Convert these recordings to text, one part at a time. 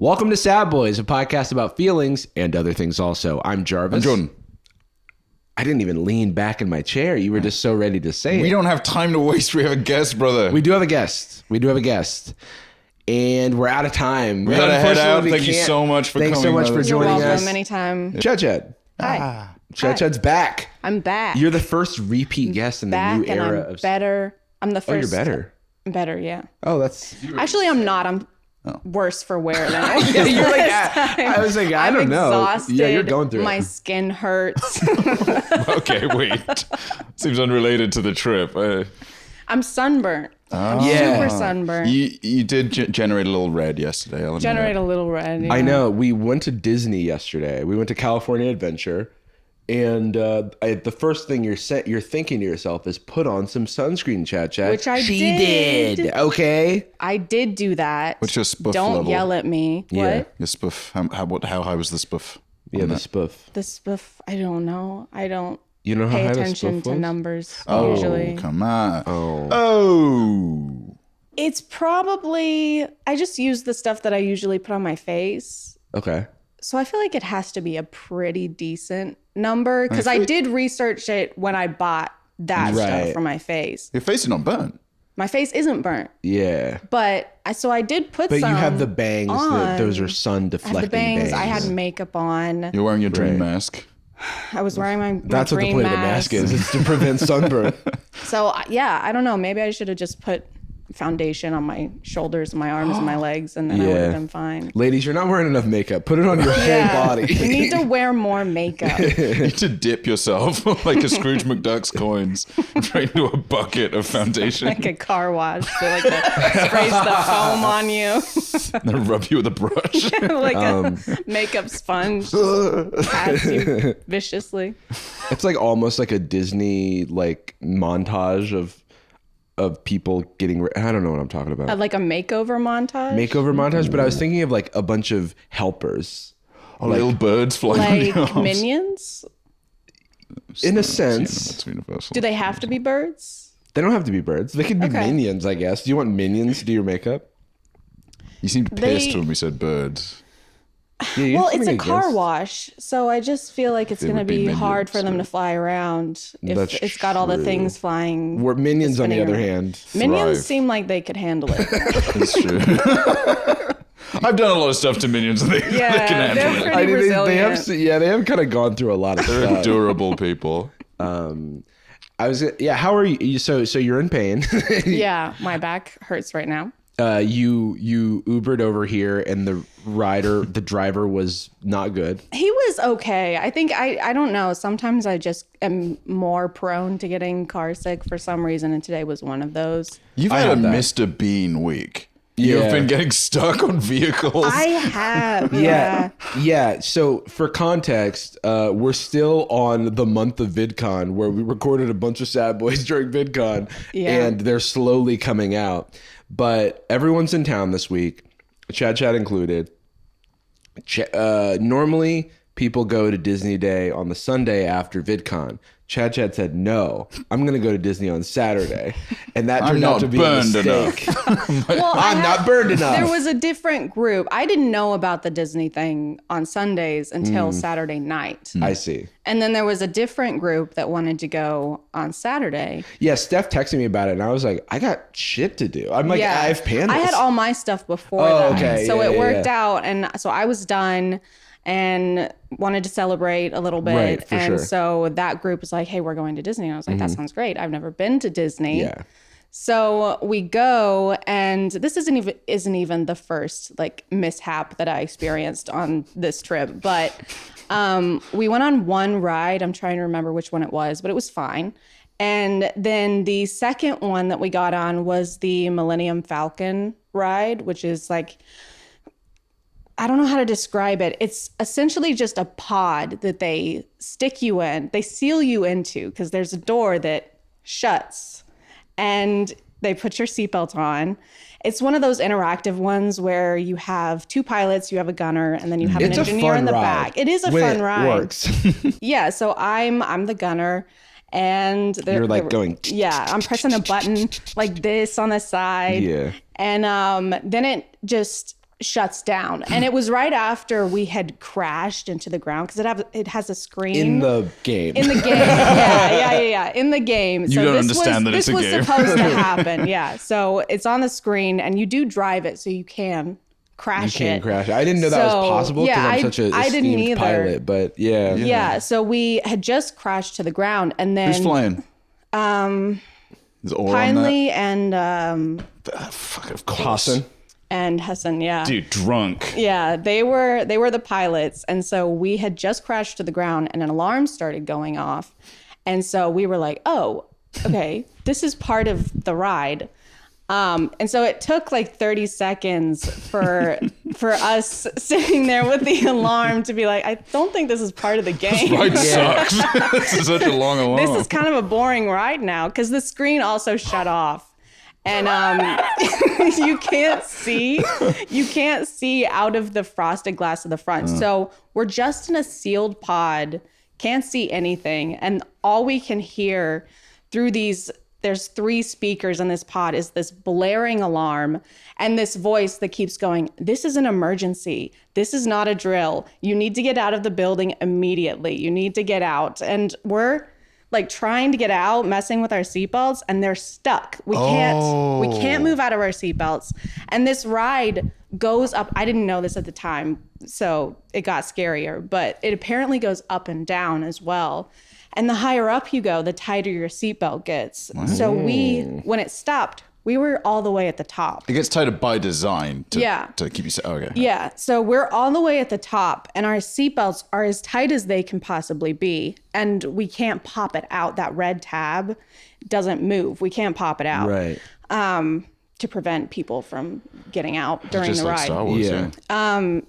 Welcome to Sad Boys, a podcast about feelings and other things also. I'm Jarvis. I'm Jordan. I didn't even lean back in my chair. You were just so ready to say it. We don't have time to waste. We have a guest, brother. We do have a guest. And we're out of time. We gotta head out. Thank you so much for coming. Thanks so much for joining us. You're welcome anytime. Chad. Hi. Chad's back. I'm back. You're the first repeat guest in the new era I'm of... better. I'm the first. Oh, you're better. I'm better, yeah. Oh, that's... Actually, I'm not. I'm worse for wear than I was. Yeah, you're like, I was like, I don't know. Exhausted. Yeah, you're going through My it. skin hurts. Okay, wait. Seems unrelated to the trip. I'm sunburnt. Oh. Yeah. Super sunburnt. You did generate a little red yesterday. I'll Generate a little red. Yeah. I know. We went to Disney yesterday. We went to California Adventure. And the first thing you're thinking to yourself is put on some sunscreen, Chad. Which I she did. Okay. I did do that. What's your spoof Don't level? yell at me. Yeah. What? Your spoof. How high was the spoof? Yeah, the spoof. The spoof. I don't know. I don't You know how pay high the attention spoof to was? numbers Oh, usually. come on. Oh. It's probably, I just use the stuff that I usually put on my face. Okay. So I feel like it has to be a pretty decent number because I did research it when I bought that stuff for my face. Your face is not burnt. My face isn't burnt, Yeah. but I did put But some you have the bangs. on. Those are sun I deflecting had the bangs. I bangs. had makeup on. You're wearing your dream Right. mask. I was wearing my That's what the green point of the mask is. It's to prevent sunburn. So yeah, I don't know. Maybe I should have just put foundation on my shoulders and my arms and my legs, and then I would have been fine. Ladies, you're not wearing enough makeup. Put it on your whole body. You need to wear more makeup. You need to dip yourself like a Scrooge McDuck's coins right into a bucket of foundation. Like a car wash. They like to sprays the foam on you. And then rub you with a brush. Like a makeup sponge. Pats you viciously. It's like almost like a Disney like montage of people getting I don't know what I'm talking about. Like a makeover montage. Makeover montage, but I was thinking of like a bunch of helpers. Little birds flying on Like your arms. minions. In a sense. It's universal. Do they have to be birds? They don't have to be birds. They could be Okay. minions, I guess. Do you want minions to do your makeup? You seemed pissed when we said birds. Yeah, you have Well, it's a something car against- wash, so I just feel like it's They going to would be be minions, hard for them so- to fly around if That's it's got all the true. things flying. Where minions, on the spinning other around. hand. Minions thrive. seem like they could handle it. That's true. I've done a lot of stuff to minions. And they can Yeah, they're handle it. pretty resilient. They have kind of gone through a lot of They're stuff. durable people. How are you? So you're in pain. Yeah, my back hurts right now. You Ubered over here, and the driver was not good. He was okay. I think I don't know. Sometimes I just am more prone to getting car sick for some reason, and today was one of those. You've I had a have that. Mr. Bean week. Yeah. You've been getting stuck on vehicles. I have. Yeah. Yeah. So for context, we're still on the month of VidCon, where we recorded a bunch of Sad Boys during VidCon, Yeah. and they're slowly coming out. But everyone's in town this week, Chad included. Normally, people go to Disney Day on the Sunday after VidCon. Chad said, no, I'm going to go to Disney on Saturday. And that turned out to be a mistake. Well, I'm not burned enough. There was a different group. I didn't know about the Disney thing on Sundays until Saturday night. I see. And then there was a different group that wanted to go on Saturday. Yeah, Steph texted me about it, and I was like, I got shit to do. I'm like, I have pandas. I had all my stuff before Oh, that. okay. So Yeah, it yeah, worked yeah. out. And so I was done and wanted to celebrate a little bit. Right, for and sure. so that group was like, hey, we're going to Disney. And I was like, that sounds great. I've never been to Disney. Yeah. So we go, and this isn't even the first like mishap that I experienced on this trip, but we went on one ride. I'm trying to remember which one it was, but it was fine. And then the second one that we got on was the Millennium Falcon ride, which is like, I don't know how to describe it. It's essentially just a pod that they stick you in. They seal you into because there's a door that shuts and they put your seatbelt on. It's one of those interactive ones where you have two pilots, you have a gunner, and then you have an engineer in the back. It is a fun ride. It works. Yeah, so I'm the gunner. And You're like going. Yeah, I'm pressing a button like this on the side. Yeah. And then it just shuts down. And it was right after we had crashed into the ground because it has a screen. In the game. In the game. Yeah. In the game. You don't understand that it's a game. This was supposed to happen. Yeah. So it's on the screen and you do drive it so you can crash it. You can crash it. I didn't know that was possible because I'm such a esteemed pilot, but yeah. Yeah. So we had just crashed to the ground and then. Who's flying? Is Orr Pinley and fuck, of course. Hassan, yeah. Dude, drunk. Yeah, they were the pilots. And so we had just crashed to the ground and an alarm started going off. And so we were like, oh, okay, this is part of the ride. And so it took like 30 seconds for us sitting there with the alarm to be like, I don't think this is part of the game. This ride sucks. This is such a long alarm. This is kind of a boring ride now because the screen also shut off. And you can't see out of the frosted glass of the front. So we're just in a sealed pod, can't see anything. And all we can hear through there's 3 speakers in this pod is this blaring alarm and this voice that keeps going, this is an emergency. This is not a drill. You need to get out of the building immediately. You need to get out. And we're like trying to get out, messing with our seatbelts, and they're stuck. We can't move out of our seatbelts. And this ride goes up. I didn't know this at the time, so it got scarier, but it apparently goes up and down as well. And the higher up you go, the tighter your seatbelt gets. So when it stopped, we were all the way at the top. It gets tighter by design to keep you... Okay. Yeah, so we're all the way at the top, and our seatbelts are as tight as they can possibly be, and we can't pop it out. That red tab doesn't move. We can't pop it out. Right. To prevent people from getting out during the like ride. Star Wars, yeah.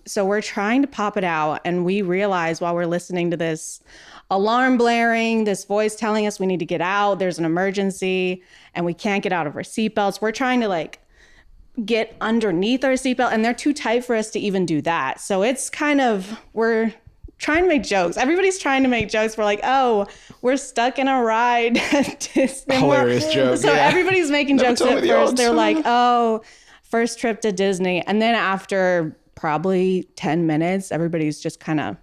So we're trying to pop it out, and we realize while we're listening to this alarm blaring, this voice telling us we need to get out, there's an emergency, and we can't get out of our seatbelts. We're trying to like get underneath our seatbelt, and they're too tight for us to even do that. So it's kind of, we're trying to make jokes. Everybody's trying to make jokes. We're like, oh, we're stuck in a ride. Hilarious joke. So everybody's making jokes at first. They're like, oh, first trip to Disney. And then after probably 10 minutes, everybody's just kind of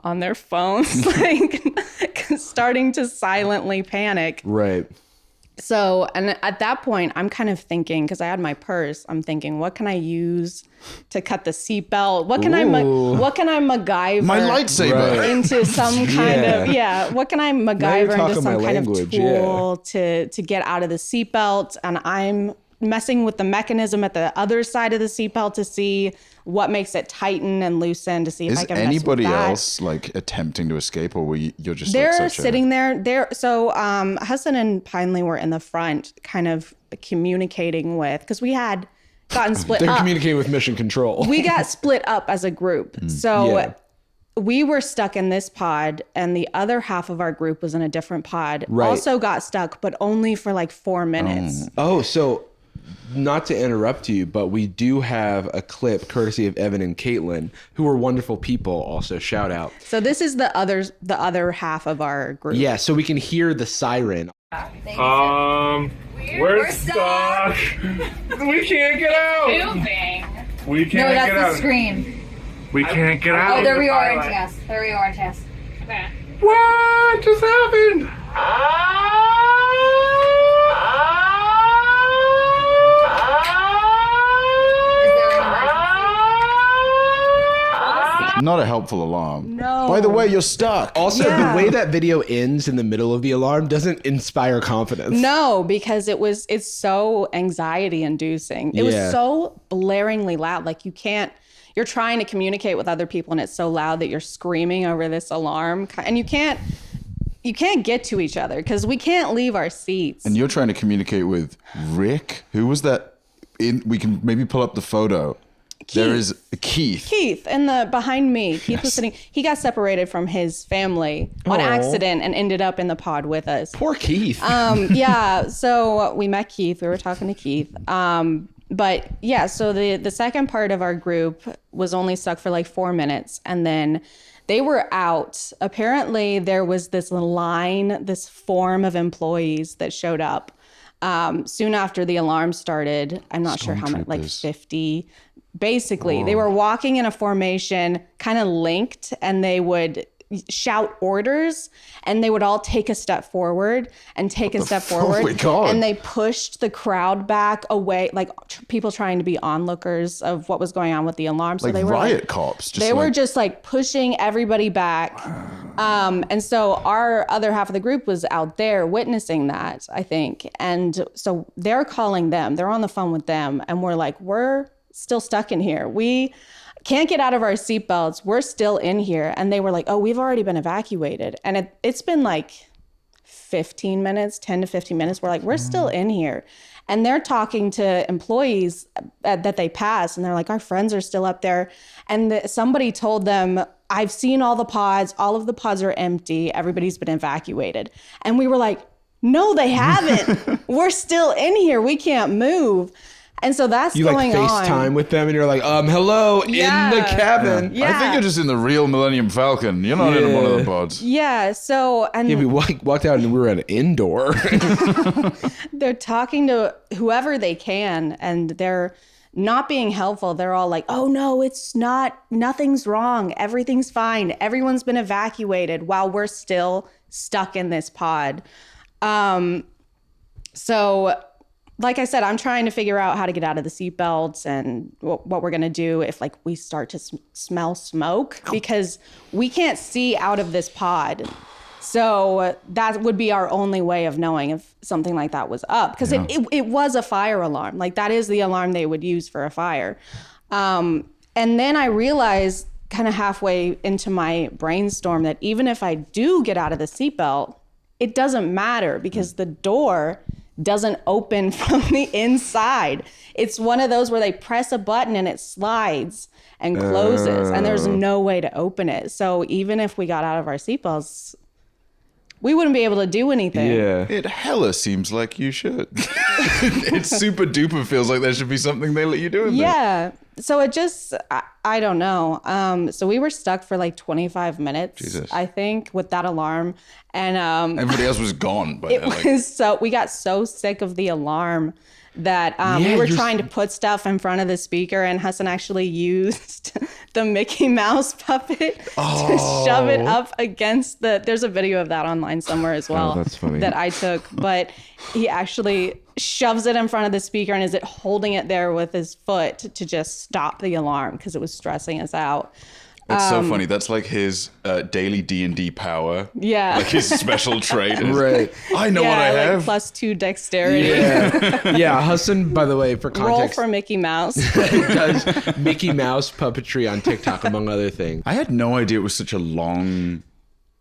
on their phones, like starting to silently panic. Right. So, and at that point, I'm kind of thinking, because I had my purse, I'm thinking, what can I use to cut the seatbelt? What can I MacGyver my lightsaber into some kind of, what can I MacGyver into some kind of tool to get out of the seatbelt? And I'm messing with the mechanism at the other side of the seatbelt to see what makes it tighten and loosen, to see if I can mess with that. Is anybody else like attempting to escape, or you're just they're like sitting there? So Hassan and Pinley were in the front kind of communicating with, because we had gotten split up. They're communicating with Mission Control. We got split up as a group. So we were stuck in this pod, and the other half of our group was in a different pod. Right. Also got stuck, but only for like 4 minutes. Oh, so not to interrupt you, but we do have a clip courtesy of Evan and Caitlin, who are wonderful people. Also, shout out. So this is the other half of our group. Yeah, so we can hear the siren. We're stuck. We can't get out. Moving. We can't get out. No, that's the screen. We can't get out. Oh, there we are. Yes, there we are. Yes. Okay. What just happened? Not a helpful alarm. No. By the way, you're stuck. Also, the way that video ends in the middle of the alarm doesn't inspire confidence. No, because it's so anxiety inducing. It was so blaringly loud. Like you're trying to communicate with other people and it's so loud that you're screaming over this alarm, and you can't get to each other because we can't leave our seats. And you're trying to communicate with Rick? Who was that? We can maybe pull up the photo. Keith. There is Keith. Keith behind me. Keith was sitting. He got separated from his family on accident and ended up in the pod with us. Poor Keith. So we met Keith. We were talking to Keith. But yeah, so the second part of our group was only stuck for like 4 minutes, and then they were out. Apparently there was this line, this form of employees that showed up soon after the alarm started. I'm not sure how many, like 50 basically. Whoa. They were walking in a formation, kind of linked, and they would shout orders, and they would all take a step forward and take a step forward. Oh my God. And they pushed the crowd back away, like people trying to be onlookers of what was going on with the alarm. So like they were riot cops. They were just like pushing everybody back. And so our other half of the group was out there witnessing that, I think. And so they're calling them, they're on the phone with them, and we're like, we're still stuck in here. We can't get out of our seatbelts. We're still in here. And they were like, oh, we've already been evacuated. And it's been like 15 minutes, 10 to 15 minutes. We're like, we're still in here. And they're talking to employees that they passed. And they're like, our friends are still up there. And somebody told them, I've seen all the pods. All of the pods are empty. Everybody's been evacuated. And we were like, no, they haven't. We're still in here. We can't move. And so that's going on. You like FaceTime with them and you're like, hello, in the cabin. Yeah. I think you're just in the real Millennium Falcon. You're not in one of the pods. Yeah. So, and we walked out and we were at an indoor. They're talking to whoever they can, and they're not being helpful. They're all like, oh no, it's not, nothing's wrong. Everything's fine. Everyone's been evacuated while we're still stuck in this pod. So, like I said, I'm trying to figure out how to get out of the seatbelts and what we're going to do if like we start to smell smoke, because we can't see out of this pod. So that would be our only way of knowing if something like that was up, because it was a fire alarm. Like that is the alarm they would use for a fire. And then I realized kind of halfway into my brainstorm that even if I do get out of the seatbelt, it doesn't matter because the door doesn't open from the inside. It's one of those where they press a button and it slides and closes, and there's no way to open it. So even if we got out of our seatbelts, we wouldn't be able to do anything. Yeah. It hella seems like you should. It super duper feels like there should be something they let you do in there. Yeah. So it just, I don't know. So we were stuck for like 25 minutes, I think, with that alarm. And everybody else was gone by then. So we got so sick of the alarm that we were trying to put stuff in front of the speaker, and Hassan actually used the Mickey Mouse puppet to shove it up against there's a video of that online somewhere as well. That's funny. That I took, but he actually shoves it in front of the speaker and is holding it there with his foot to just stop the alarm because it was stressing us out. It's so funny. That's like his daily D&D power. Yeah. Like his special trait. Right. I know what I have. +2 dexterity. Yeah. Yeah. Hassan, by the way, for context. Roll for Mickey Mouse. does Mickey Mouse puppetry on TikTok, among other things. I had no idea it was such a long,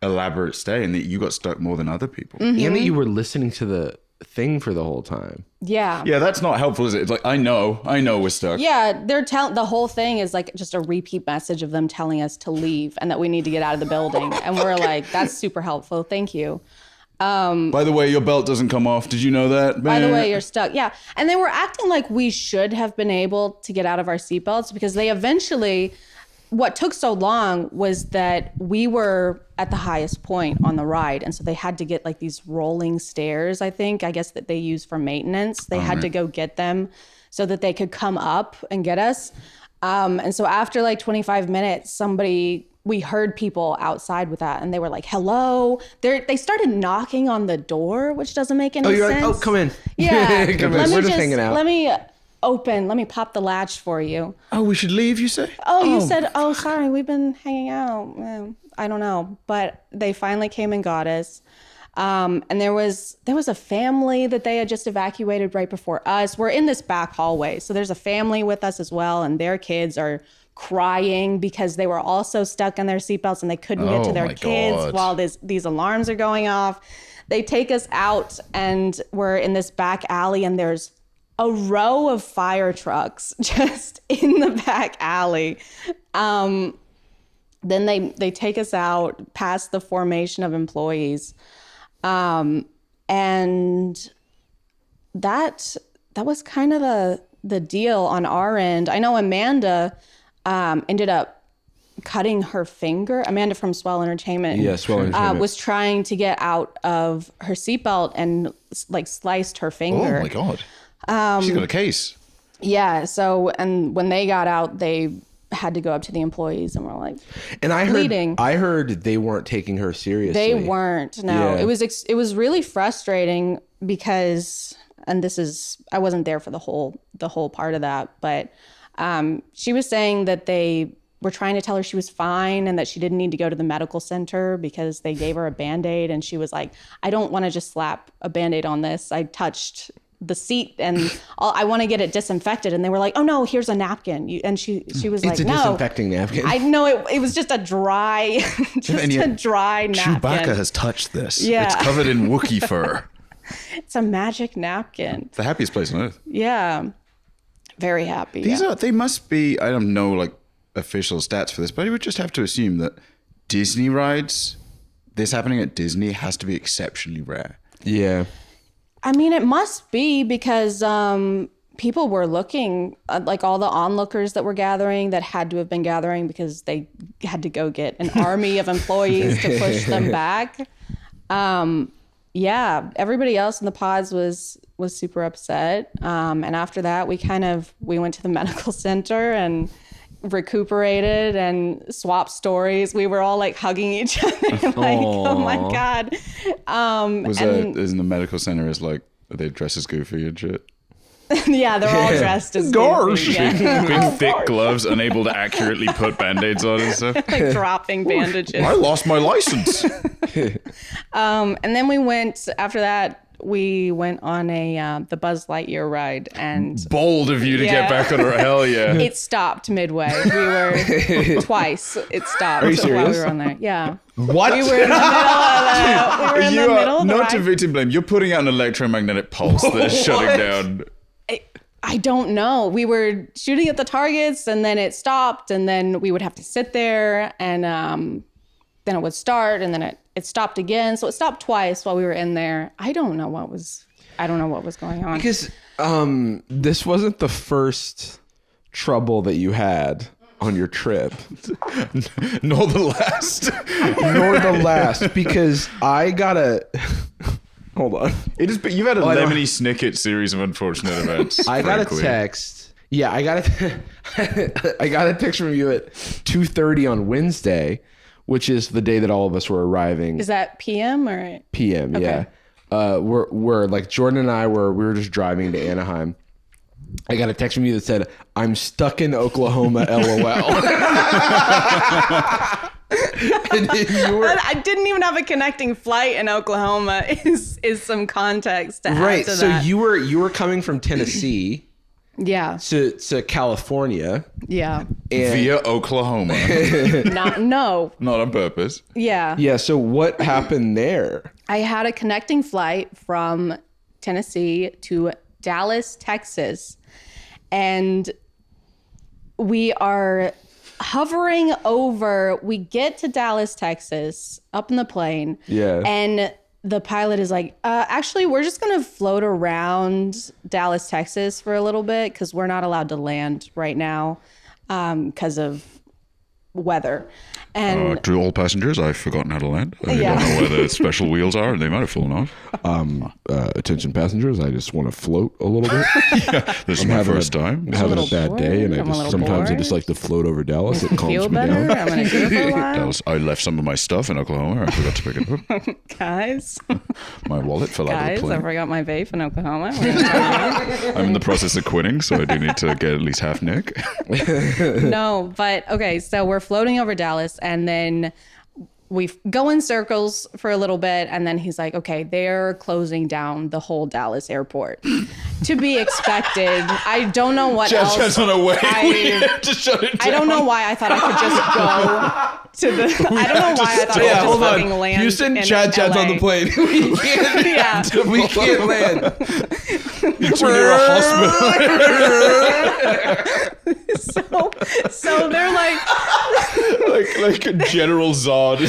elaborate stay and that you got stuck more than other people. Mm-hmm. And that you were listening to the thing for the whole time. Yeah. Yeah, that's not helpful, is it? It's like, I know we're stuck. Yeah, the whole thing is like just a repeat message of them telling us to leave and that we need to get out of the building. And we're like, that's super helpful. Thank you. By the way, your belt doesn't come off. Did you know that? By the way, you're stuck. Yeah. And they were acting like we should have been able to get out of our seatbelts because they eventually, what took so long was that we were at the highest point on the ride. And so they had to get like these rolling stairs, I guess that they use for maintenance. They had to go get them so that they could come up and get us. And so after like 25 minutes, we heard people outside with that and they were like, hello. They started knocking on the door, which doesn't make any sense. You're like, oh, come in. Yeah. Come in. We're just hanging out. Let me pop the latch for you. Oh, we should leave, you say? You said, sorry, we've been hanging out. I don't know. But they finally came and got us. And there was a family that they had just evacuated right before us. We're in this back hallway. So there's a family with us as well. And their kids are crying because they were also stuck in their seatbelts and they couldn't get to their kids while these alarms are going off. They take us out and we're in this back alley and there's a row of fire trucks just in the back alley. Then they take us out past the formation of employees. And that was kind of the deal on our end. I know Amanda ended up cutting her finger. Amanda from Swell Entertainment. Yeah, Swell Entertainment. Was trying to get out of her seatbelt and like sliced her finger. Oh my God. She's got a case. Yeah. So, and when they got out, they had to go up to the employees and were like, and bleeding. I heard they weren't taking her seriously. They weren't. No, Yeah. it was really frustrating because, and I wasn't there for the whole part of that, but she was saying that they were trying to tell her she was fine and that she didn't need to go to the medical center because they gave her a Band-Aid, and she was like, I don't want to just slap a Band-Aid on this. I touched the seat and I want to get it disinfected. And they were like, oh no, here's a napkin. And she was like, It's a no. disinfecting napkin. I know it was just a dry, dry napkin. Chewbacca has touched this. Yeah. It's covered in Wookiee fur. It's a magic napkin. The happiest place on earth. Yeah. Very happy. They must be, I don't know like official stats for this, but I would just have to assume that Disney rides, this happening at Disney has to be exceptionally rare. Yeah. I mean, it must be because people were looking, like all the onlookers that were gathering that had to have been gathering because they had to go get an army of employees to push them back. Yeah, everybody else in the pods was super upset. And after that, we went to the medical center and recuperated and swapped stories. We were all like hugging each other like, oh my God. Isn't the medical center is like, are they dressed as Goofy and shit? Yeah, they're all dressed as Gosh. Goofy. Yeah. Big thick gloves, unable to accurately put Band-Aids on and stuff. Like dropping bandages. I lost my license. And then after that, we went on the Buzz Lightyear ride, and Bold of you to get back on her. Hell yeah. it stopped midway. We were twice. It stopped. Are you while serious? we were on there. Yeah. What? We were in the middle of the not ride. to victim blame. You're putting out an electromagnetic pulse that is shutting down. I don't know. We were shooting at the targets, and then it stopped, and then we would have to sit there, and then it would start, and then it stopped again. So it stopped twice while we were in there. I don't know what was going on. Because this wasn't the first trouble that you had on your trip. Nor the last. Nor the last. Because I gotta... Hold on. You've had a Lemony Snicket series of unfortunate events. I got a frankly. text. Yeah, I got a text from you at 2:30 on Wednesday, which is the day that all of us were arriving. Is that PM or PM? Okay. Yeah. We're like Jordan and I we were just driving to Anaheim. I got a text from you that said, "I'm stuck in Oklahoma, LOL." And I didn't even have a connecting flight in Oklahoma. Is some context to add right. to So that. you were coming from Tennessee Yeah. to California. Yeah. And Via Oklahoma. No. Not on purpose. Yeah. yeah. So what happened there? I had a connecting flight from Tennessee to Dallas, Texas, and we are hovering over. We get to Dallas, Texas, up in the plane. Yeah. And the pilot is like, actually, we're just going to float around Dallas, Texas for a little bit because we're not allowed to land right now because of weather. And To all passengers, I've forgotten how to land. I Yeah. don't know where the special wheels are, and they might have fallen off. Attention passengers, I just want to float a little bit. This is my first time. I'm having a little bad day, and bored. I'm a little sometimes I bored. just like to float over Dallas. It calms feel me better. down. I'm going to go for a while. I left some of my stuff in Oklahoma. I forgot to pick it up. Guys, My wallet fell out of the I plane. forgot my vape in Oklahoma. We're gonna try I'm in the process of quitting, so I do need to get at least half Nick. No, but okay, so we're floating over Dallas, and then we go in circles for a little bit, and then he's like, okay, they're closing down the whole Dallas airport. To be expected. I don't know what else. Just on a way. I- Just shut it down. I don't know why I thought I could just go to the. I don't know why I thought I could Yeah, just hold on. fucking land. Houston, in Chad's LA. on the plane. We can't, Yeah. we can't land. You're near a hospital. So they're like, like a General Zod.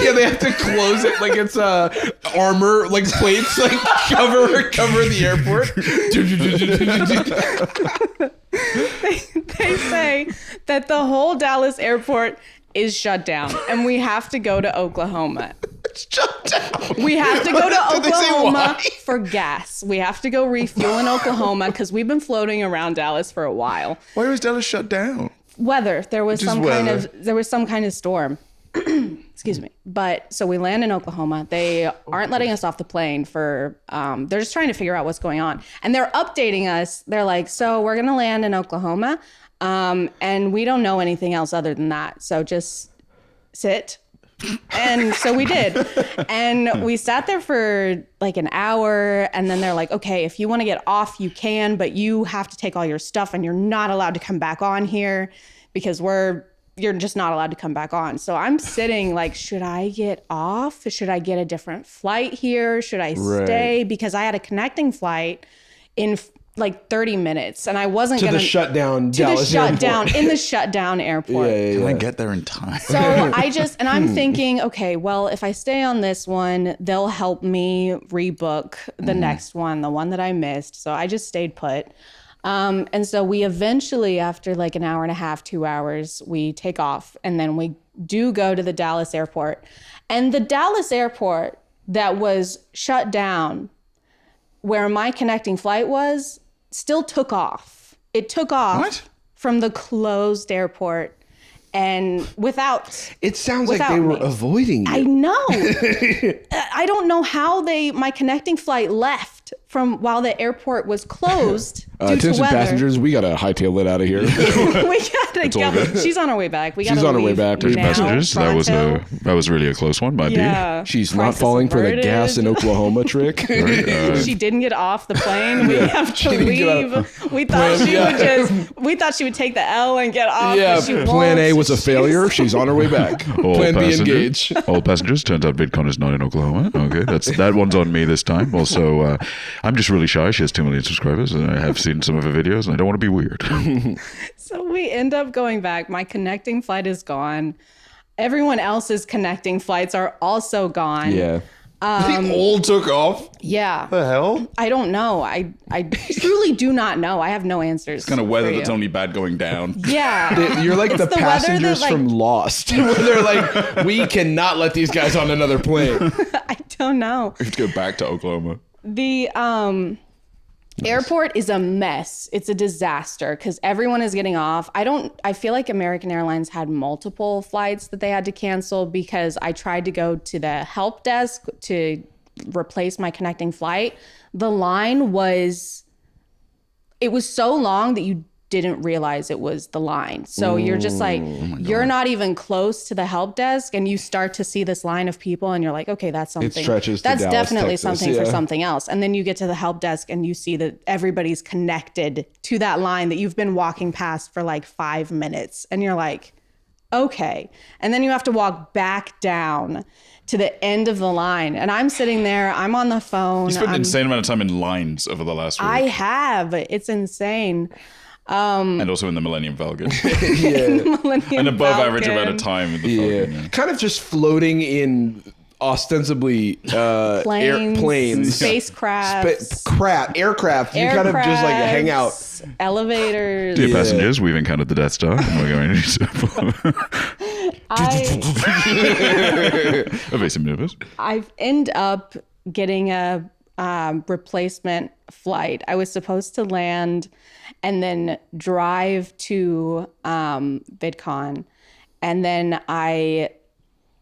Yeah, they have to close it like it's armor, like plates, like cover the airport. they say that the whole Dallas airport is shut down and we have to go to Oklahoma. shut down. We have to go to Did they say Oklahoma why? for gas. We have to go refuel in Oklahoma because we've been floating around Dallas for a while. Why was Dallas shut down? Weather. There was Just some weather. kind of storm. Excuse me. But so we land in Oklahoma. They aren't letting us off the plane for they're just trying to figure out what's going on. And they're updating us. They're like, so we're gonna land in Oklahoma. And we don't know anything else other than that. So just sit. And so we did. And we sat there for like an hour. And then they're like, okay, if you want to get off, you can, but you have to take all your stuff and you're not allowed to come back on here because you're just not allowed to come back on. So I'm sitting like, should I get off? Should I get a different flight here? Should I stay? Because I had a connecting flight in like 30 minutes and I wasn't To going the shutdown Dallas airport. in the shutdown airport. Can I get there in time? So I'm thinking, okay, well, if I stay on this one, they'll help me rebook the next one, the one that I missed. So I just stayed put. And so we eventually, after like an hour and a half, 2 hours, we take off and then we do go to the Dallas airport. And the Dallas airport that was shut down, where my connecting flight was, still took off. It took off from the closed airport and without. It sounds like they were avoiding you. I know. I don't know how my connecting flight left from while the airport was closed due to Attention weather. passengers, we gotta hightail it out of here. We gotta go. She's on her way back. She's on her way back. Now. Passengers, Pronto. that was really a close one, might Yeah. She's not Crisis falling for the averted. gas in Oklahoma trick. She didn't get off the plane. We have to didn't get leave. We thought we thought she would take the L and get off. Yeah, but she plan A won't. was a failure. She's on her way back. Plan B, engage. All passengers. Turns out Vidcon is not in Oklahoma. Okay, that one's on me this time. Also, I'm just really shy. She has 2 million subscribers, and I have seen some of her videos, and I don't want to be weird. So we end up going back. My connecting flight is gone. Everyone else's connecting flights are also gone. Yeah. They all took off? Yeah. The hell? I don't know. I truly do not know. I have no answers. Kind of weather for that's you. only bad going down. Yeah. You're like the the weather passengers that, like- from Lost, where they're like, we cannot let these guys on another plane. I don't know. We have to go back to Oklahoma. The airport is a mess. It's a disaster because everyone is getting off. I feel like American Airlines had multiple flights that they had to cancel because I tried to go to the help desk to replace my connecting flight. The line was so long that you didn't realize it was the line. So you're just like, you're not even close to the help desk and you start to see this line of people and you're like, okay, that's something. stretches to That's Dallas, definitely Texas, something for yeah. something else. And then you get to the help desk and you see that everybody's connected to that line that you've been walking past for like 5 minutes. And you're like, okay. And then you have to walk back down to the end of the line. And I'm sitting there, I'm on the phone. You spent an insane amount of time in lines over the last week. I have. It's insane. And also in the Millennium Falcon. Millennium An above Falcon. average amount of time in the Yeah. Falcon. Yeah. Kind of just floating in ostensibly planes. Spacecrafts. Aircraft. You kind of just like hang out. Aircrafts, Elevators. Dear passengers, we've encountered the Death Star, and we're going to evasive maneuvers. I've end up getting a replacement flight. I was supposed to land and then drive to VidCon, and then I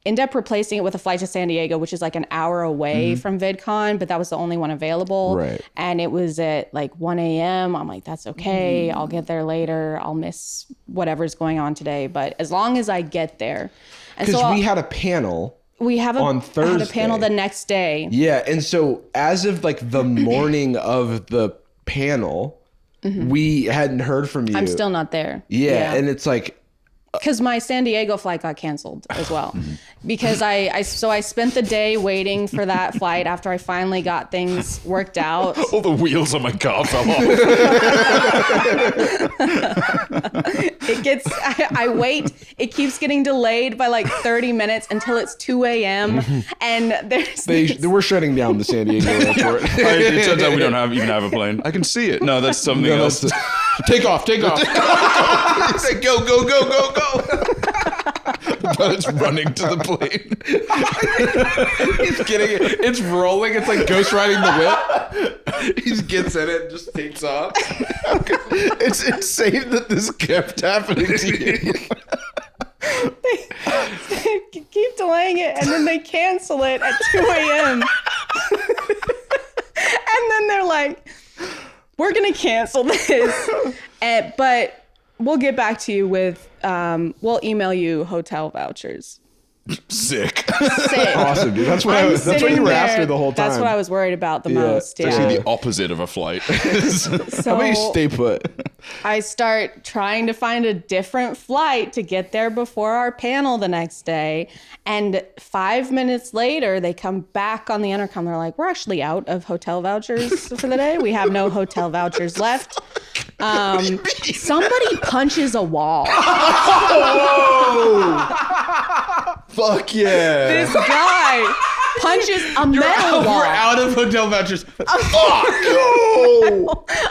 end up replacing it with a flight to San Diego, which is like an hour away from VidCon, but that was the only one available. Right. And it was at like 1 a.m. I'm like, that's okay. I'll get there later. I'll miss whatever's going on today. But as long as I get there. And Because so we had a panel. we have on had a Thursday. panel the next day. Yeah. And so as of like the morning of the panel, we hadn't heard from you. I'm still not there. Yeah. And it's like, because my San Diego flight got canceled as well. Because I spent the day waiting for that flight after I finally got things worked out. All the wheels on my car fell off. I wait. It keeps getting delayed by like 30 minutes until it's 2 a.m. And they were shutting down the San Diego airport. It turns out we don't even have a plane. I can see it. No, that's something No, else. that's- Take off. It's like, go. While it's running to the plane. He's getting it. It's rolling. It's like ghost riding the whip. He just gets in it and just takes off. It's insane that this kept happening to you. They keep delaying it, and then they cancel it at 2 a.m. And then they're like, we're going to cancel this. But we'll get back to you with, we'll email you hotel vouchers. Sick. Awesome, dude. That's what you were after the whole time. That's what I was worried about the most. It's Yeah. actually the opposite of a flight. So How about you stay put? I start trying to find a different flight to get there before our panel the next day. And 5 minutes later, they come back on the intercom. They're like, we're actually out of hotel vouchers for the day. We have no hotel vouchers left. Somebody punches a wall. Fuck yeah. This guy punches a metal wall. We're out of hotel vouchers.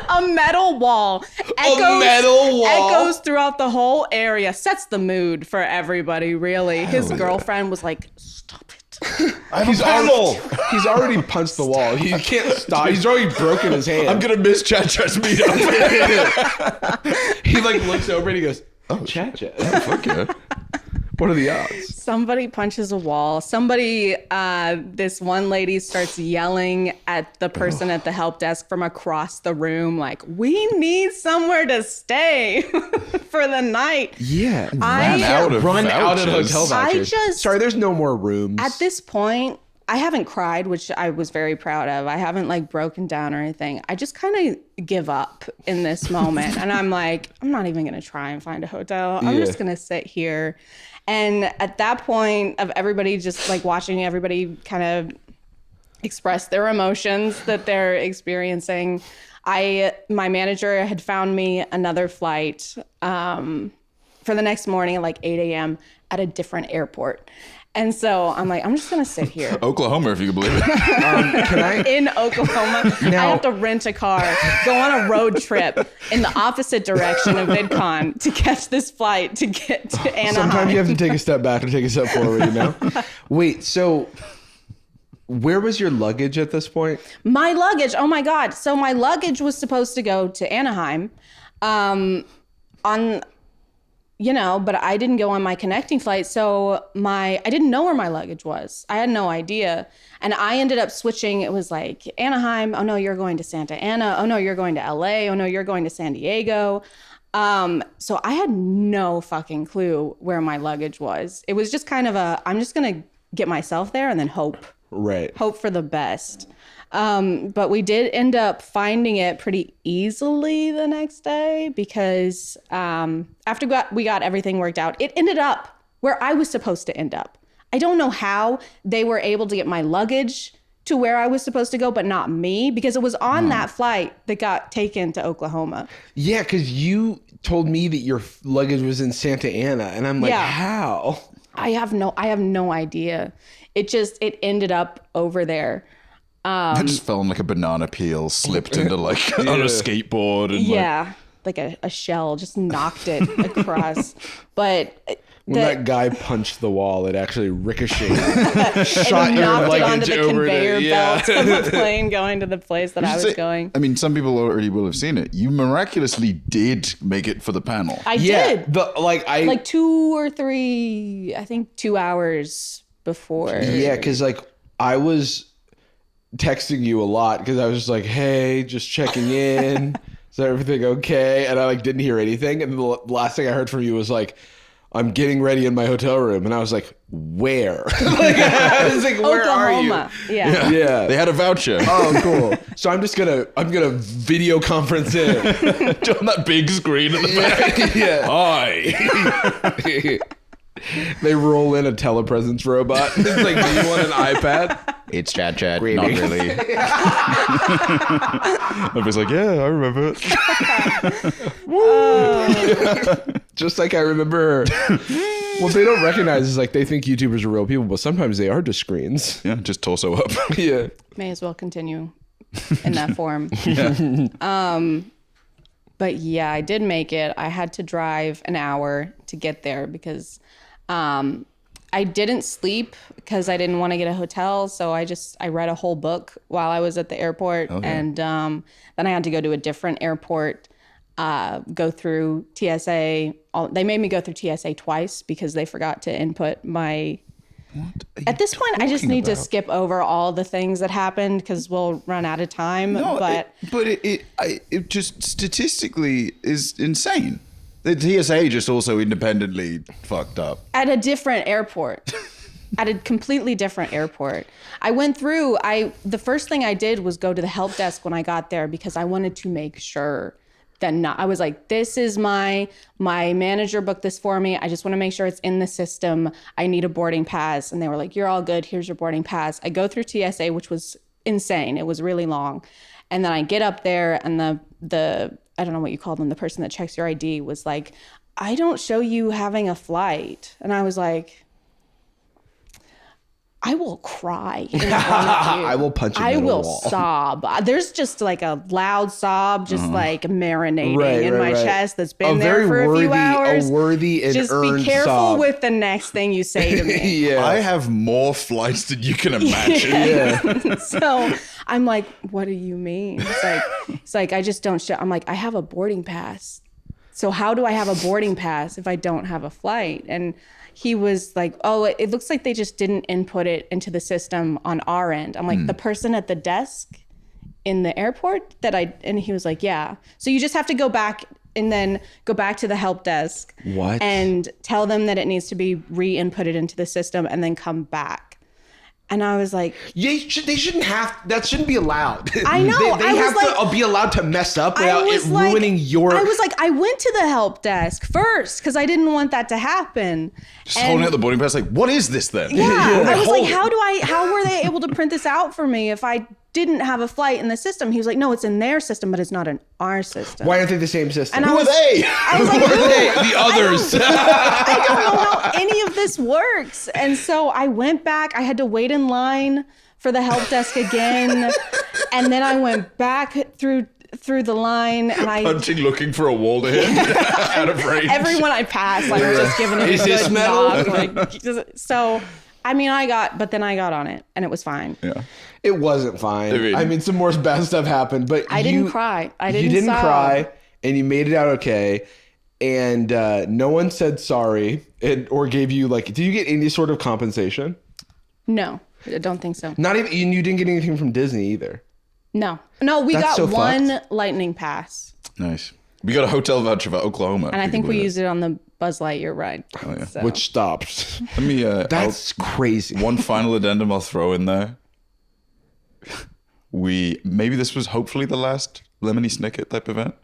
A metal wall. Echoes throughout the whole area. Sets the mood for everybody, really. His girlfriend was like, stop it. He's already punched the wall. He can't stop. He's already broken his hand. I'm going to miss Chat Chat's meetup. He like looks over and he goes, oh, Chat. Fuck yeah. What are the odds? Somebody punches a wall. This one lady starts yelling at the person at the help desk from across the room, like, we need somewhere to stay for the night. Yeah. Run out of hotel vouchers. Sorry, there's no more rooms. At this point, I haven't cried, which I was very proud of. I haven't like broken down or anything. I just kind of give up in this moment. And I'm like, I'm not even going to try and find a hotel. I'm just going to sit here. And at that point of everybody just like watching everybody kind of express their emotions that they're experiencing, my manager had found me another flight for the next morning at like 8 a.m. at a different airport. And so I'm like, I'm just going to sit here. Oklahoma, if you can believe it. In Oklahoma, I have to rent a car, go on a road trip in the opposite direction of VidCon to catch this flight to get to Anaheim. Sometimes you have to take a step back and take a step forward, you know? Wait, so where was your luggage at this point? My luggage, oh my God. So my luggage was supposed to go to Anaheim but I didn't go on my connecting flight. So I didn't know where my luggage was. I had no idea. And I ended up switching. It was like Anaheim. Oh no, you're going to Santa Ana. Oh no, you're going to LA. Oh no, you're going to San Diego. So I had no fucking clue where my luggage was. It was just kind of I'm just going to get myself there and then hope. Right. Hope for the best. But we did end up finding it pretty easily the next day because after we got everything worked out, it ended up where I was supposed to end up. I don't know how they were able to get my luggage to where I was supposed to go, but not me, because it was on that flight that got taken to Oklahoma. Yeah, because you told me that your luggage was in Santa Ana, and I'm like, how? I have no idea. It ended up over there. I just fell on like a banana peel, slipped into like on a skateboard. And like a shell, just knocked it across. But when that guy punched the wall, it actually ricocheted, shot your knocked it luggage onto the over conveyor belt of the plane going to the place that I was going. I mean, some people already will have seen it. You miraculously did make it for the panel. I did. Like 2 or 3, I think 2 hours before. Yeah, because like I was texting you a lot because I was just like, hey, just checking in. Is everything okay? And I like didn't hear anything. And the last thing I heard from you was like, I'm getting ready in my hotel room. And I was like, where? I was like, where Oklahoma. are you? Yeah. They had a voucher. Oh, cool. So I'm gonna video conference in On that big screen in the back. Yeah. Hi. They roll in a telepresence robot. It's like, do you want an iPad? It's Chad. Not Greetings. really. Everybody's like, yeah, I remember it. Just like I remember. What they don't recognize is like they think YouTubers are real people, but sometimes they are just screens. Yeah, just torso up. Yeah. May as well continue in that form. But yeah, I did make it. I had to drive an hour to get there because I didn't sleep because I didn't want to get a hotel. So I read a whole book while I was at the airport. Okay. And then I had to go to a different airport, go through TSA. They made me go through TSA twice because they forgot to input my... At this point, I just need to skip over all the things that happened because we'll run out of time. No, but it just statistically is insane. The TSA just also independently fucked up. at a different airport, at a completely different airport, I went through. The first thing I did was go to the help desk when I got there because I wanted to make sure. I was like, this is my manager booked this for me. I just want to make sure it's in the system. I need a boarding pass. And they were like, you're all good. Here's your boarding pass. I go through TSA, which was insane. It was really long. And then I get up there and the I don't know what you call them, the person that checks your ID was like, I don't show you having a flight. And I was like, I will cry in front of you. I will punch you I in the will wall. sob. There's just like a loud sob, just like marinating in my chest that's been there for a few hours. A worthy and Just earned be careful sob. with the next thing you say to me. Yeah. I have more flights than you can imagine. So I'm like, what do you mean? It's like I just don't show. I'm like, I have a boarding pass. So how do I have a boarding pass if I don't have a flight? And he was like, oh, it looks like they just didn't input it into the system on our end. I'm like, the person at the desk in the airport and he was like, yeah. So you just have to go back and then go back to the help desk. What? And tell them that it needs to be re-inputted into the system and then come back. And I was like, they shouldn't have, that shouldn't be allowed. I know. They I was have like- to be allowed to mess up without it like- ruining your... I was like, I went to the help desk first because I didn't want that to happen. Just holding out the boarding pass, like, what is this then? Yeah. I was like, Hold how were they able to print this out for me if I didn't have a flight in the system? He was like, no, it's in their system, but it's not in our system. Why aren't they the same system? And Who are they? I was like, Who are they? The others. I don't know how any of this works. And so I went back. I had to wait in line for the help desk again. And then I went back through the line and I... Punching, looking for a wall to hit out of range. Everyone I passed, like, just giving it Is a this good metal? knock. Like, so, I mean, but then I got on it and it was fine. Yeah. It wasn't fine. I mean, some more bad stuff happened, but I didn't cry. I didn't You didn't sob. cry, and you made it out okay. And no one said sorry or gave you, like, did you get any sort of compensation? No, I don't think so. Not even, you didn't get anything from Disney either. No, we That's got so one fucked. lightning pass. Nice. We got a hotel voucher for Oklahoma. And I think we used it on the Buzz Lightyear ride. Oh, yeah. So. Which stopped. Let me. That's crazy. One final addendum I'll throw in there. Maybe this was hopefully the last Lemony Snicket type event.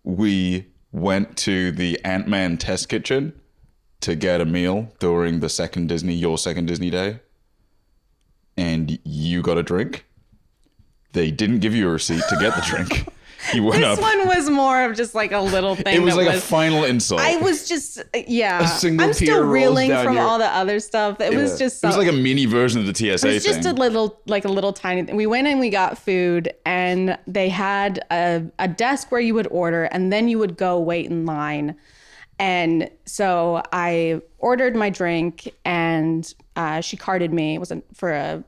We went to the Ant-Man test kitchen to get a meal during your second Disney day. And you got a drink. They didn't give you a receipt to get the drink. You went This up. one was more of just like a little thing. It was that like a final insult. I was just, yeah. A single I'm tear still rolls reeling down from your- all the other stuff. It was just it was so- like a mini version of the TSA It was just thing. a little tiny thing. We went and we got food and they had a desk where you would order and then you would go wait in line. And so I ordered my drink and she carded me. It wasn't for a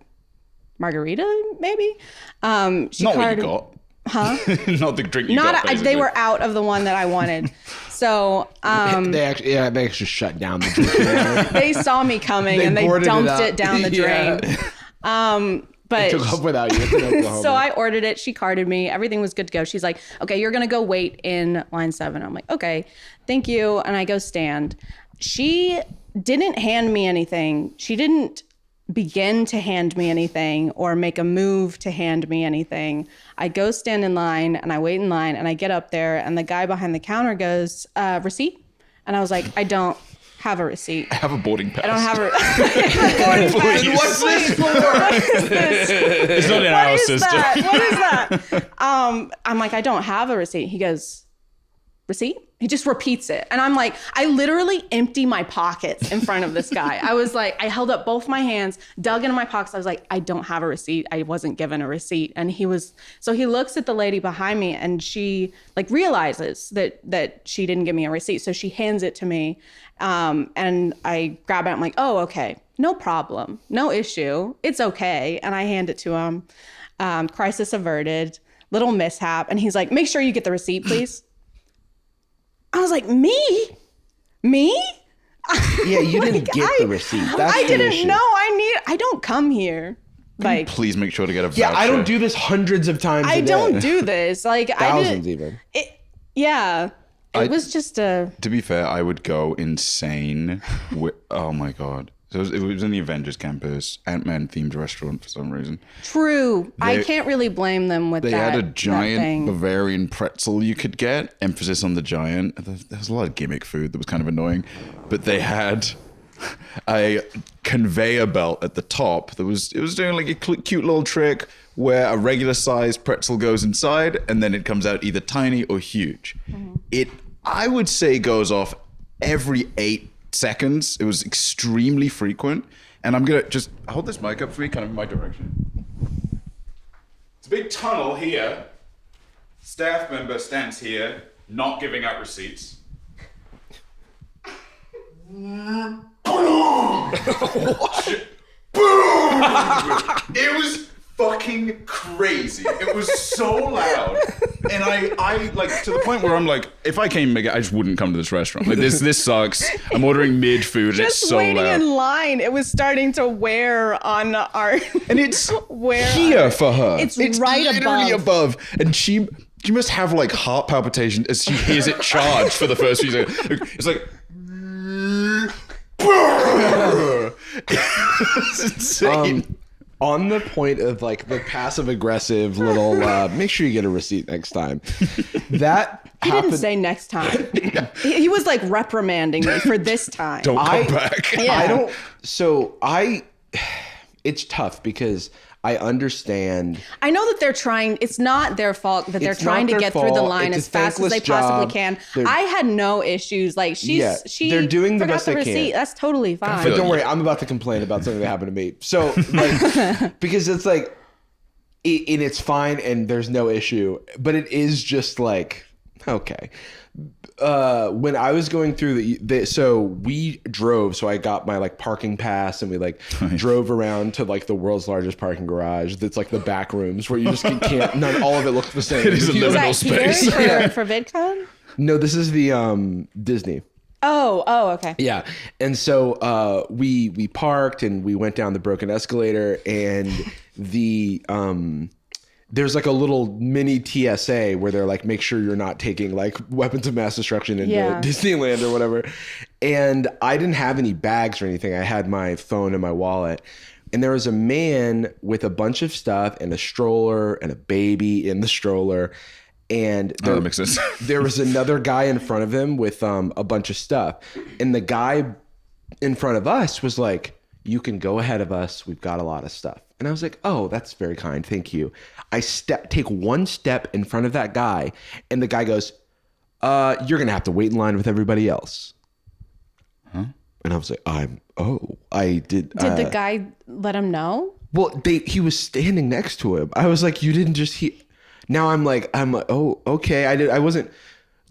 margarita, maybe? She Not what you carded, got. Huh? Not the drink you got, They basically. were out of the one that I wanted. So they actually shut down the drink. they saw me coming They and they boarded it dumped up. it down the Yeah. drain. But Took off without you. It's in Oklahoma. so I ordered it. She carded me. Everything was good to go. She's like, okay, you're going to go wait in line 7. I'm like, okay, thank you. And I go stand. She didn't hand me anything. She didn't begin to hand me anything or make a move to hand me anything. I go stand in line and I wait in line and I get up there and the guy behind the counter goes, receipt? And I was like, I don't have a receipt. I have a boarding pass. I don't have a boarding pass. What's this for? What is this? It's not in our system. What is that? I'm like, I don't have a receipt. He goes, receipt? He just repeats it. And I'm like, I literally empty my pockets in front of this guy. I was like, I held up both my hands, dug into my pockets. I was like, I don't have a receipt. I wasn't given a receipt. And he looks at the lady behind me and she like realizes that she didn't give me a receipt. So she hands it to me. And I grab it. I'm like, oh, okay. No problem. No issue. It's okay. And I hand it to him. Crisis averted, little mishap. And he's like, make sure you get the receipt, please. I was like, me? Yeah, you didn't get the receipt. That's I the didn't issue. know I don't come here. Like, Please make sure to get a voucher. Yeah, I don't do this hundreds of times a I day. don't do this. Like, Thousands even. It was just a... To be fair, I would go insane. Oh my God. So it was in the Avengers campus, Ant-Man themed restaurant for some reason. True. I can't really blame them with They that. had a that giant thing. Bavarian pretzel you could get. Emphasis on the giant. There was a lot of gimmick food that was kind of annoying. But they had a conveyor belt at the top it was doing like a cute little trick where a regular sized pretzel goes inside and then it comes out either tiny or huge. Mm-hmm. It, I would say, goes off every 8 seconds. It was extremely frequent. And I'm gonna just hold this mic up for me, kind of in my direction. It's a big tunnel here. Staff member stands here, not giving out receipts. Boom! It was fucking crazy. It was so loud. And I like, to the point where I'm like, if I came again, I just wouldn't come to this restaurant. Like, this sucks. I'm ordering mid food and it's Just so waiting loud. in line, it was starting to wear on our... And it's where Here for her. It's It's right literally above. And she must have like heart palpitation as she hears it charge for the first few seconds. It's like... It's insane. On the point of like the passive aggressive little, make sure you get a receipt next time. That He happened. didn't say next time. He was like reprimanding me for this time. Don't come back. Yeah. It's tough because I understand. I know that they're trying. It's not their fault that they're It's trying not to their get through the fault. line It's as a fast as they thankless possibly job. can. They're- I had no issues. Like she they're doing the forgot best the they can. receipt. That's totally fine. But don't worry, I'm about to complain about something that happened to me. So, like, because it's like, and it's fine and there's no issue, but it is just like, okay. When I was going through so we drove, so I got my like parking pass and we like drove around to like the world's largest parking garage. That's like the back rooms where you just can't, all of it looks the same. It is a Was liminal that space. here for VidCon? No, this is the Disney. Oh, okay. Yeah. And so we parked and we went down the broken escalator and there's like a little mini TSA where they're like, make sure you're not taking like weapons of mass destruction into Disneyland or whatever. And I didn't have any bags or anything. I had my phone and my wallet. And there was a man with a bunch of stuff and a stroller and a baby in the stroller. And That makes sense. there was another guy in front of him with a bunch of stuff. And the guy in front of us was like, you can go ahead of us. We've got a lot of stuff. And I was like, oh, that's very kind. Thank you. I take one step in front of that guy. And the guy goes, you're going to have to wait in line with everybody else. Huh? And I was like, I did. Did the guy let him know? Well, he was standing next to him. I was like, you didn't just hear. Now I'm like, oh, okay. I wasn't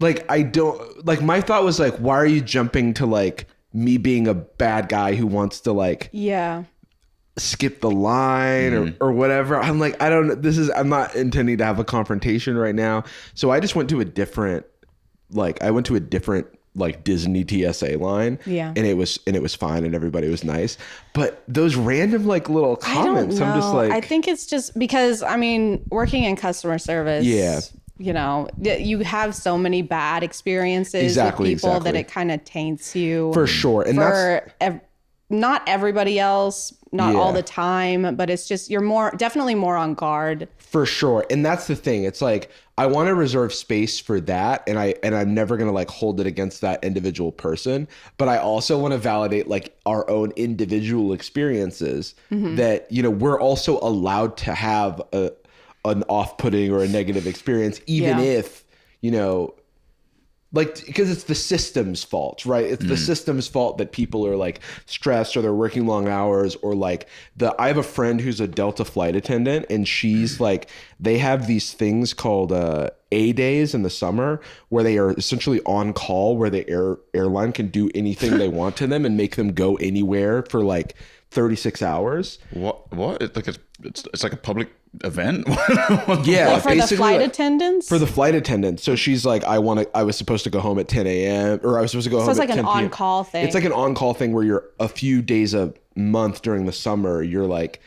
like, I don't like, my thought was like, why are you jumping to like me being a bad guy who wants to like skip the line or whatever? I'm like, I don't know. I'm not intending to have a confrontation right now. So I just went to a different like Disney TSA line. Yeah. And it was fine and everybody was nice. But those random like little comments, I'm just like, I think it's just because, I mean, working in customer service, you know, you have so many bad experiences with people that it kind of taints you. For sure. And not everybody else, not all the time, but it's just, you're definitely more on guard. For sure. And that's the thing. It's like, I want to reserve space for that. And I'm never going to like hold it against that individual person. But I also want to validate like our own individual experiences that, you know, we're also allowed to have an off-putting or a negative experience, even if, you know, like, because it's the system's fault, right? It's the system's fault that people are like stressed or they're working long hours, or like I have a friend who's a Delta flight attendant, and she's like, they have these things called A days in the summer where they are essentially on call, where the airline can do anything they want to them and make them go anywhere for like 36 hours. What? It's like a public event? Yeah, Like for the basically, flight like, attendants? for the flight attendant. So she's like, I was supposed to go home at 10 a.m. or I was supposed to go home it's at like 10 an p.m. on-call thing. It's like an on-call thing where you're a few days a month during the summer, you're like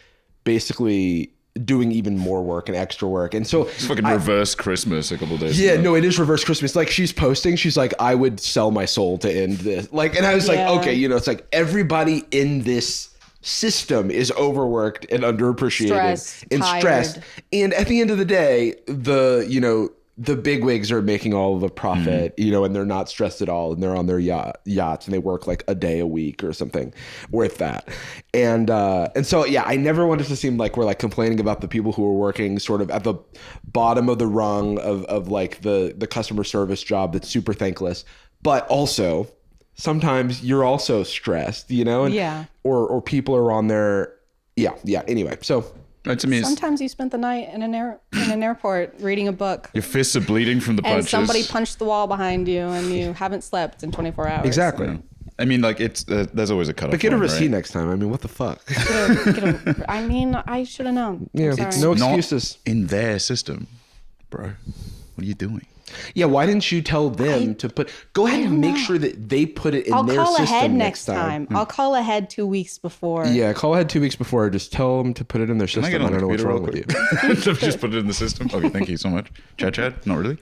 basically doing even more work and extra work. And so It's fucking reverse Christmas a couple of days yeah, ago. no, it is reverse Christmas. Like she's posting, she's like, I would sell my soul to end this. Like, and I was like, Yeah. okay, it's like everybody in this system is overworked and underappreciated Stressed, and tired. stressed. And at the end of the day, the bigwigs are making all of the profit, and they're not stressed at all, and they're on their yachts and they work like a day a week or something worth that. And so, yeah, I never wanted to seem like we're like complaining about the people who are working sort of at the bottom of the rung of like the customer service job that's super thankless, but also sometimes you're also stressed, and Yeah. or people are on their anyway. So Sometimes you spent the night in an airport reading a book, your fists are bleeding from the and punches. somebody punched the wall behind you, and you haven't slept in 24 hours. exactly. Yeah. I mean, like it's there's always a cutoff. But get a line, receipt right? next time. I mean, what the fuck? I mean, I should have known. I'm Yeah, sorry. no Not excuses. in their system, bro. What are you doing? Yeah, why didn't you tell them to go ahead and make sure that they put it in I'll their call system ahead next time. I'll call ahead 2 weeks before. Yeah, call ahead 2 weeks before. Just tell them to put it in their Can I system. get I on the don't know what's computer wrong real with you. quick? Just put it in the system. Okay, thank you so much. Chad? Not really.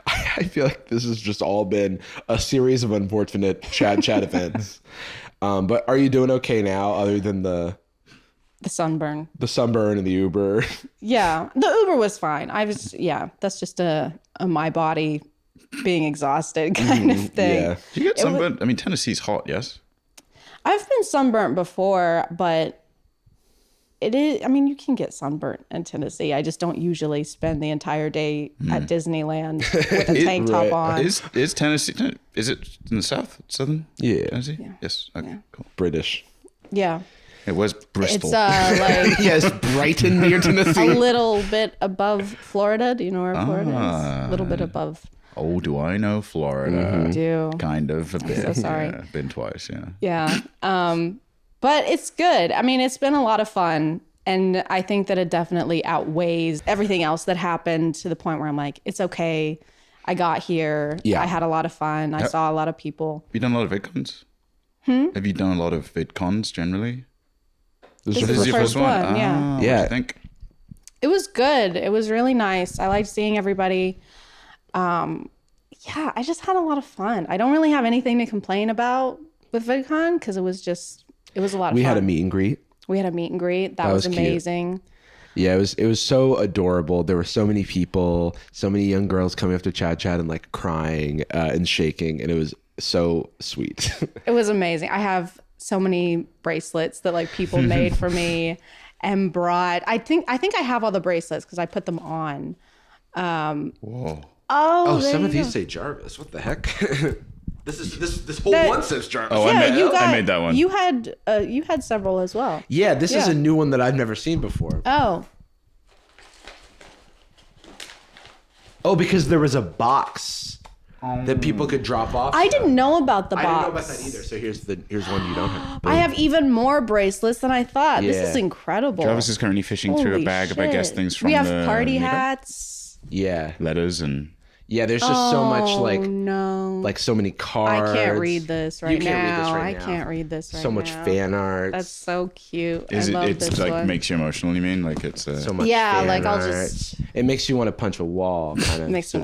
I feel like this has just all been a series of unfortunate chat events. But are you doing okay now, other than the sunburn? the sunburn and the Uber? Yeah, the Uber was fine. That's just a my body being exhausted kind of thing. Yeah. Do you get sunburned? I mean, Tennessee's hot, yes. I've been sunburnt before, but it is. I mean, you can get sunburnt in Tennessee. I just don't usually spend the entire day at Disneyland with a tank top on. Is Tennessee? Is it in the south, southern? Yeah. Tennessee. Yes. Okay. Cool. British. Yeah, It was Bristol. it's like Yes, Brighton near a Tennessee. little bit above Florida. Do you know where Florida is? A little bit above. Oh, do I know Florida? Do Kind of a bit. so sorry. Yeah, been twice. Yeah. Yeah. But it's good. I mean, it's been a lot of fun. And I think that it definitely outweighs everything else that happened, to the point where I'm like, it's okay. I got here. Yeah. I had a lot of fun. I saw a lot of people. Have you done a lot of VidCons? Have you done a lot of VidCons generally? This This is is the the first one, Ah, yeah. what'd Yeah. you think? It was good. It was really nice. I liked seeing everybody. Yeah, I just had a lot of fun. I don't really have anything to complain about with VidCon, because it was a lot of fun. We had a meet and greet. We had a meet and greet. That was was cute. amazing. Yeah, it was so adorable. There were so many people, so many young girls coming up to Chad and like crying and shaking, and it was so sweet. It was amazing. I have so many bracelets that like people made for me and brought. I think I have all the bracelets because I put them on. Whoa. Oh, there some you of these go. say Jarvis. What the heck? This whole That- one says Jarvis. Oh, I made that one. You had several as well. Yeah, this is Yeah. a new one that I've never seen before. Oh, Oh, because there was a box that people could drop off. I didn't know about the I box. didn't know about that either. So here's one you don't have. I have even more bracelets than I thought. This Yeah. is incredible. Travis is currently fishing through a Holy bag of, I guess, shit. things from We have the party meetup. hats. Yeah, Letters and yeah. There's just so much Oh, like no. like so many I cards. can't read this right You can't read this now. right I now. can't read this right now. So much fan art. That's so cute. is I love it's this like one. makes you emotional, you mean? Like it's so much. Yeah, fan like, I'll art. just- It makes you want to punch a wall. Kind of. Makes me-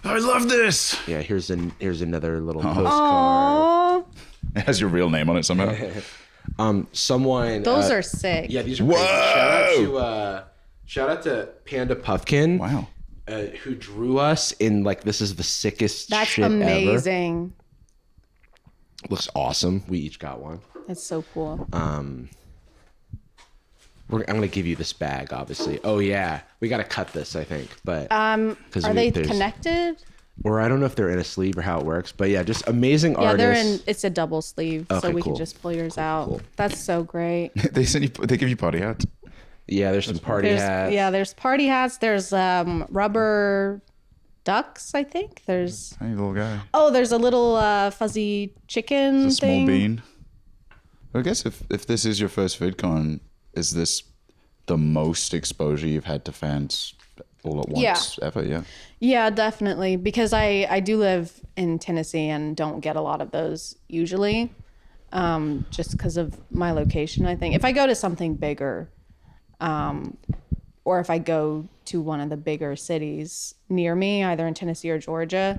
I love this. Yeah. Here's another little postcard. Aw, It has your real name on it somehow. Someone. those are sick. Yeah, these are crazy. Shout out to Panda Puffkin. Wow. Who drew us in like this is the sickest That's shit ever. amazing. Looks awesome. We each got one. That's so cool. I'm gonna give you this bag, obviously. Oh yeah, we gotta cut this, I think. But 'cause Are they there's- connected? or I don't know if they're in a sleeve or how it works, but yeah, just amazing Yeah, artists. they're in. It's a double sleeve, so Okay, we cool. can just pull yours out. cool. That's so great. They give you party hats. Yeah, there's some party hats. There's party hats. There's rubber ducks, I think. There's Hey, little guy. there's a little fuzzy chicken It's a small thing. bean. I guess if this is your first VidCon, is this the most exposure you've had to fans all at once ever? Yeah. Yeah, definitely. Because I do live in Tennessee and don't get a lot of those usually, just because of my location, I think. If I go to something bigger, or if I go to one of the bigger cities near me, either in Tennessee or Georgia,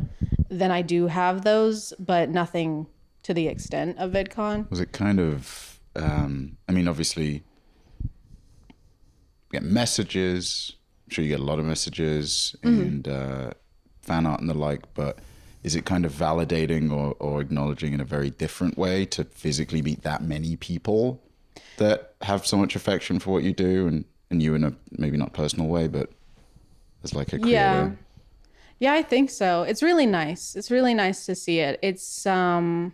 then I do have those, but nothing to the extent of VidCon. Was it kind of, I mean, obviously, you get messages. I'm sure you get a lot of messages and fan art and the like, but is it kind of validating or acknowledging in a very different way to physically meet that many people that have so much affection for what you do and you in a maybe not personal way, but as like a creator? Yeah, I think so. It's really nice. It's really nice to see it. It's, I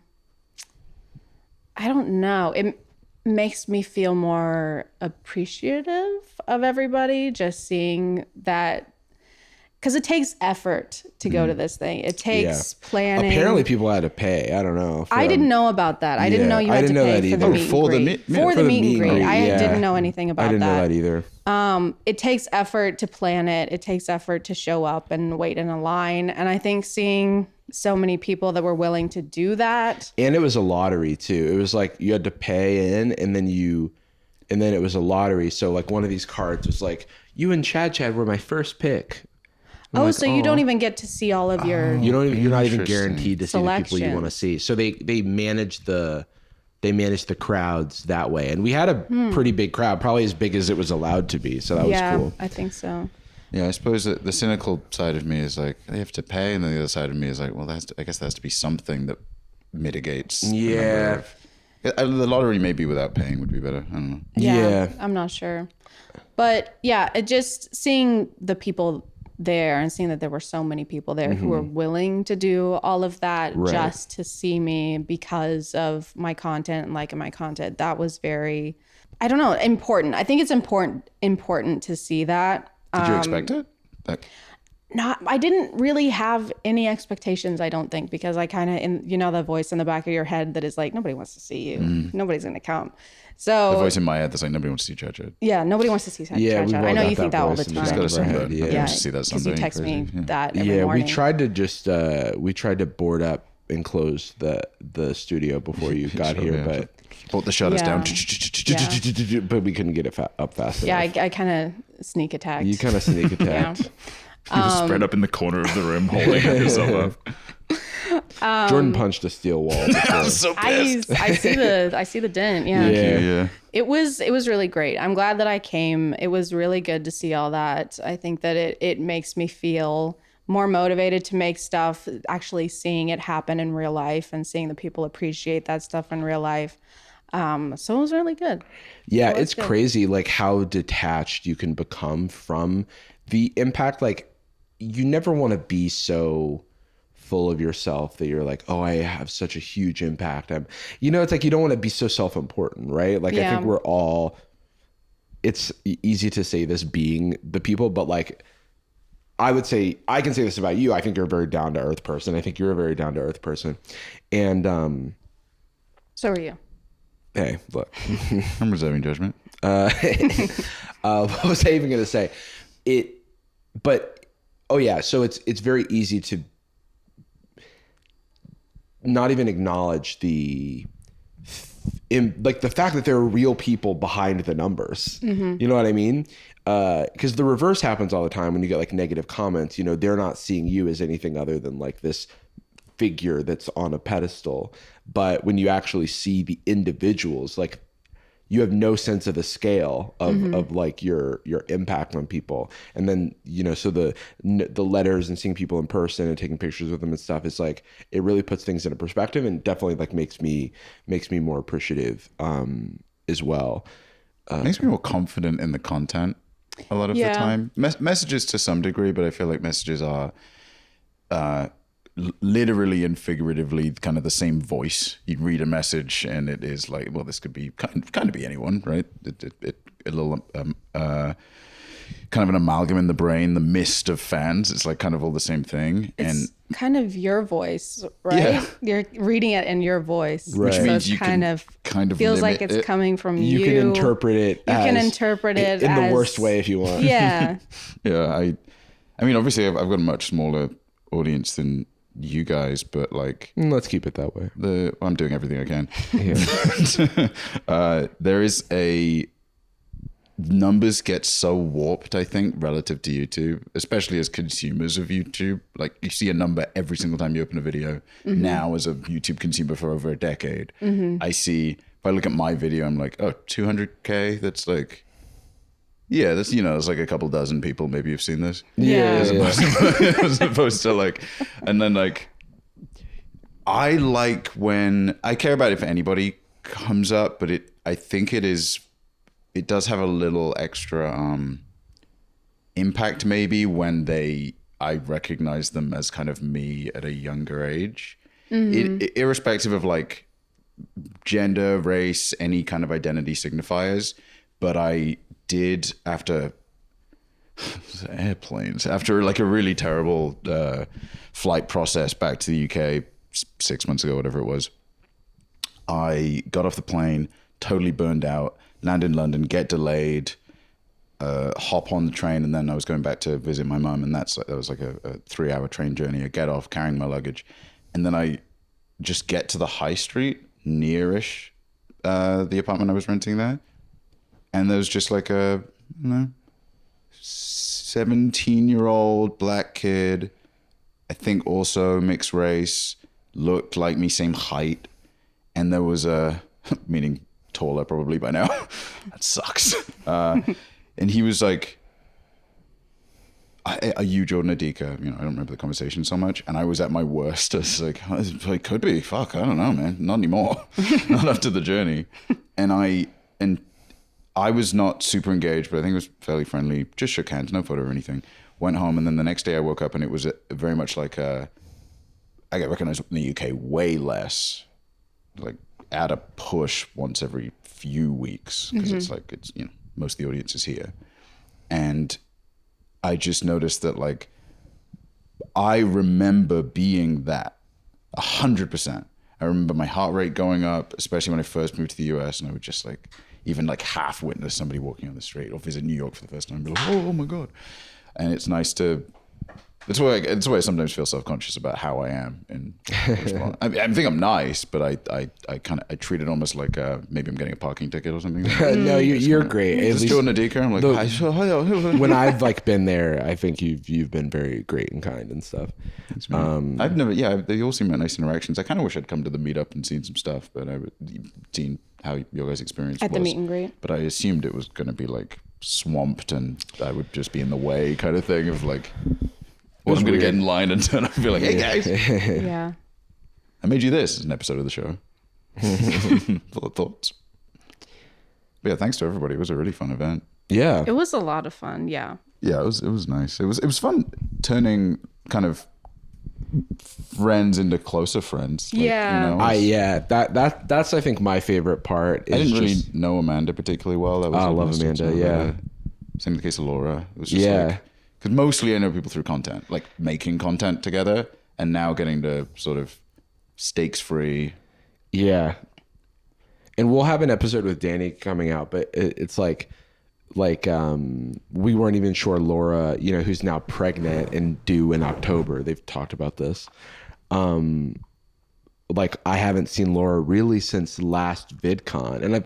don't know. It makes me feel more appreciative of everybody, just seeing that, because it takes effort to go to this thing. It takes planning. Apparently, people had to pay. I don't know. I didn't know about that. I didn't know you I had to didn't know pay that for the either. meet and For the greet. meet- For the meet and greet. I yeah. didn't know anything about that. I didn't know that either. It takes effort to plan it. It takes effort to show up and wait in a line. And I think seeing so many people that were willing to do that. And it was a lottery too. It was like you had to pay in, and then it was a lottery. So like one of these cards was like, you and Chad were my first pick. I'm So you don't even get to see all of your. You're not even Interesting. guaranteed to see the people you want to Selections. see. So they managed the crowds that way, and we had a pretty big crowd, probably as big as it was allowed to be. So that was cool. I think so. Yeah, I suppose that the cynical side of me is like, they have to pay, and then the other side of me is like, well, I guess there has to be something that mitigates. Yeah. The lottery maybe without paying would be better. I don't know. Yeah. I'm not sure. But yeah, it just seeing the people there and seeing that there were so many people there who were willing to do all of that just to see me because of my content and liking my content. That was very, I don't know, important. I think it's important to see that. Did you expect it? I didn't really have any expectations, I don't think, because I kind of, the voice in the back of your head that is like, nobody wants to see you. Nobody's going to come. So The voice in my head that's like, nobody wants to see Chad. yeah, nobody wants to see Chad. Yeah, we've I all know got you think that that all the voice in the time. Just got a back of our sunburn. head, Nobody yeah. wants to see that Because you someday. text me Crazy. that every Yeah, morning. we tried to just we tried to board up and close the studio before you got Sure, here, yeah. but Brought the shutters Yeah. down. but we couldn't get it up fast Yeah, enough. I kind of sneak attacked. You kind of sneak attacked. You were spread up in the corner of the room, holding yourself up. Jordan punched a steel wall. Before. So I see the dent. Yeah. Yeah. It was really great. I'm glad that I came. It was really good to see all that. I think that it makes me feel more motivated to make stuff, actually seeing it happen in real life and seeing the people appreciate that stuff in real life. So it was really good. Yeah, Well, it's that's good. crazy like how detached you can become from the impact. Like you never want to be so full of yourself that you're like, oh, I have such a huge impact. It's like you don't want to be so self-important, right? Like I think we're all, it's easy to say this being the people, but like I would say, I can say this about you. I think you're a very down to earth person. I think you're a very down to earth person. And So are you. hey, look. I'm reserving judgment. What was I even going to say? So it's very easy to not even acknowledge the fact that there are real people behind the numbers. You know what I mean? Because the reverse happens all the time when you get like negative comments. They're not seeing you as anything other than like this figure that's on a pedestal. But when you actually see the individuals, like you have no sense of the scale of like your impact on people. And then, so the letters and seeing people in person and taking pictures with them and stuff is like, it really puts things into perspective and definitely like makes me more appreciative as well. Makes me more confident in the content a lot of the Yeah. time. Messages to some degree, but I feel like messages are literally and figuratively kind of the same voice. You'd read a message and it is like, well, this could be kind of be anyone, right? A little kind of an amalgam in the brain, the mist of fans. It's like kind of all the same thing. It's kind of your voice, right? Yeah. You're reading it in your voice. Right. Which So means it's you kind can of kind of feels like limit it's it. coming from you. You can interpret it. You can as- interpret it in the as- worst way if you want. Yeah. Yeah, I mean, obviously, I've got a much smaller audience than you guys, but like Let's keep it that way. I'm doing everything I can. There is numbers get so warped, I think, relative to YouTube, especially as consumers of YouTube. Like you see a number every single time you open a video. Now, as a YouTube consumer for over a decade, I see, if I look at my video, I'm like, oh, 200K. That's like, yeah, that's, it's like a couple dozen people maybe have seen this. Yeah. As opposed to like, and then like, I like when I care about if anybody comes up, but I think it does have a little extra impact maybe when I recognize them as kind of me at a younger age, irrespective of like gender, race, any kind of identity signifiers. But I did after like a really terrible flight process back to the UK 6 months ago, whatever it was. I got off the plane, totally burned out, land in London, get delayed, hop on the train, and then I was going back to visit my mum, and that was like a 3-hour train journey. I get off carrying my luggage, and then I just get to the high street nearish the apartment I was renting there, and there was just like a 17-year-old black kid, I think also mixed race, looked like me, same height, and there was meaning taller probably by now. That sucks. And he was like, are you Jordan Adika? I don't remember the conversation so much. And I was at my worst. I was like, it could be. Fuck, I don't know, man. Not anymore. Not after the journey. And I was not super engaged, but I think it was fairly friendly. Just shook hands, no photo or anything. Went home, and then the next day I woke up, and it was very much like I get recognized in the UK way less, like at a push once every few weeks, because it's most of the audience is here. And I just noticed that like I remember being that 100%. I remember my heart rate going up, especially when I first moved to the US, and I would just like even like half witness somebody walking on the street or visit New York for the first time and be like, oh my God. And it's nice to, it's why I sometimes feel self-conscious about how I am. And I think I'm nice, but I treat it almost like maybe I'm getting a parking ticket or something. No, you're great. At Just least Jordan Adika. I'm like, when I've like been there, I think you've been very great and kind and stuff. I've never, they all seem like nice interactions. I kind of wish I'd come to the meetup and seen some stuff, but I've seen how your guys' experience At was. the meet and greet. But I assumed it was going to be like swamped and I would just be in the way kind of thing of like, I'm going to get in line and turn up and be like, hey guys, Yeah. I made you this as an episode of the show. Full of thoughts. But yeah, thanks to everybody. It was a really fun event. Yeah. It was a lot of fun. Yeah. Yeah, it was nice. It was fun turning kind of friends into closer friends. Like, Yeah. That's I think my favorite part. Is I didn't really just, know Amanda particularly well. That was I love Amanda. Yeah. Same in the case of Laura. It was just like, because mostly I know people through content, like making content together, and now getting to sort of stakes free. Yeah. And we'll have an episode with Danny coming out, but it's like we weren't even sure Laura, who's now pregnant and due in October. They've talked about this. Like I haven't seen Laura really since last VidCon, and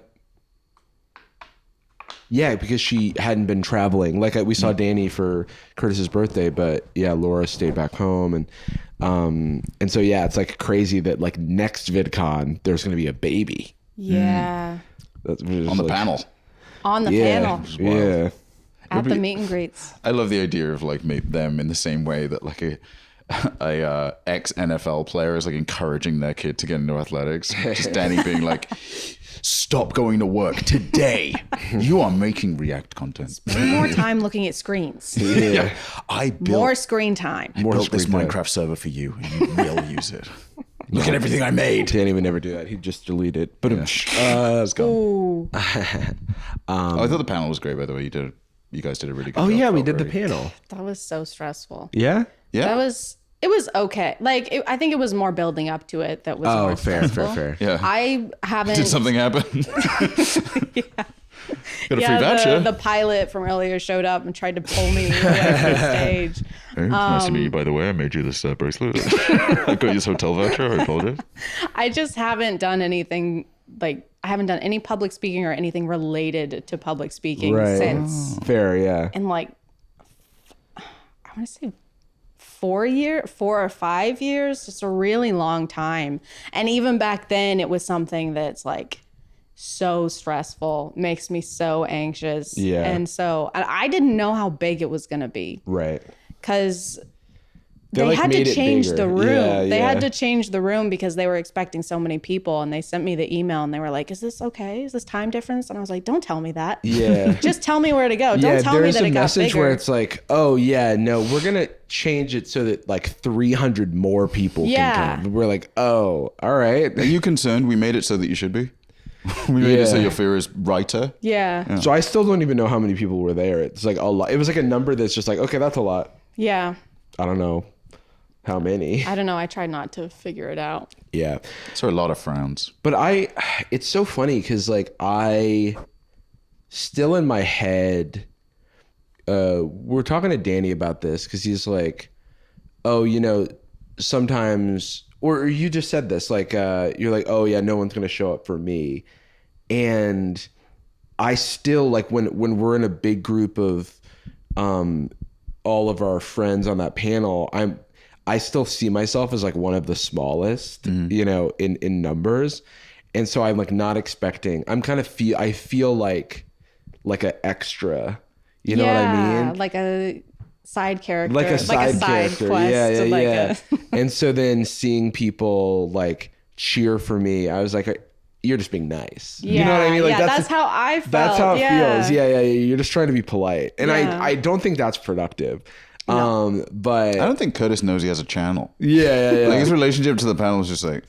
because she hadn't been traveling. Like we saw Danny for Curtis's birthday, but yeah, Laura stayed back home, and so yeah, it's like crazy that like next VidCon there's going to be a baby. Yeah. That's On the panel. On the panel. Yeah. At the meet and greets. I love the idea of like them in the same way that like a ex NFL player is like encouraging their kid to get into athletics. Just Danny being like, "Stop going to work today. You are making React content." More time looking at screens. Yeah. I More screen time. built this screen time. Minecraft server for you, and you will use it. Look at everything I made. Danny would never do that. He'd just delete it. But let's go. Ooh. I thought the panel was great, by the way. You guys did a really good Oh job. yeah, we did the already. panel. That was so stressful. Yeah. Yeah. It was okay. Like, I think it was more building up to it that was more Oh, fair. stressful. Yeah. I haven't. Did something happen? Got a free voucher. The pilot from earlier showed up and tried to pull me away from the stage. Hey, it's nice to meet you, by the way. I made you this bracelet. I got you this hotel voucher. I told you. I just haven't done anything like I haven't done any public speaking or anything related to public speaking Right. since Fair. Yeah. in like I want to say 4 or 5 years, just a really long time. And even back then it was something that's like so stressful, makes me so anxious. Yeah. And so I didn't know how big it was going to be Right. because They, they like, had made to it change bigger. the room. Yeah, They yeah. had to change the room because they were expecting so many people, and they sent me the email and they were like, "Is this okay? Is this time difference?" And I was like, "Don't tell me that. Yeah. Just tell me where to go. Don't tell me there's that a it got message bigger." where it's like, oh yeah, no, we're gonna change it so that like 300 more people Yeah. can come. We're like, oh, all right. Are you concerned? We made it so that you should be. We made it so Yeah. your fear is righter. yeah. So I still don't even know how many people were there. It's like a lot. It was like a number that's just like, okay, that's a lot. Yeah. I don't know how many. I don't know. I tried not to figure it out. Yeah. So a lot of frowns. But it's so funny because like I still in my head, we're talking to Danny about this because he's like, oh, sometimes, or you just said this, like, you're like, oh yeah, no one's going to show up for me. And I still like when we're in a big group of all of our friends on that panel, I still see myself as like one of the smallest, in numbers. And so I'm like not expecting, I feel like an extra, you know what I mean? Like a side character. Like a side character. quest. Yeah. Like And so then seeing people like cheer for me, I was like, you're just being nice. You know what I mean? Like that's how I felt. that's how it feels. Yeah. You're just trying to be polite. And Yeah. I don't think that's productive. But I don't think Curtis knows he has a channel. yeah. Like his relationship to the panel was just like,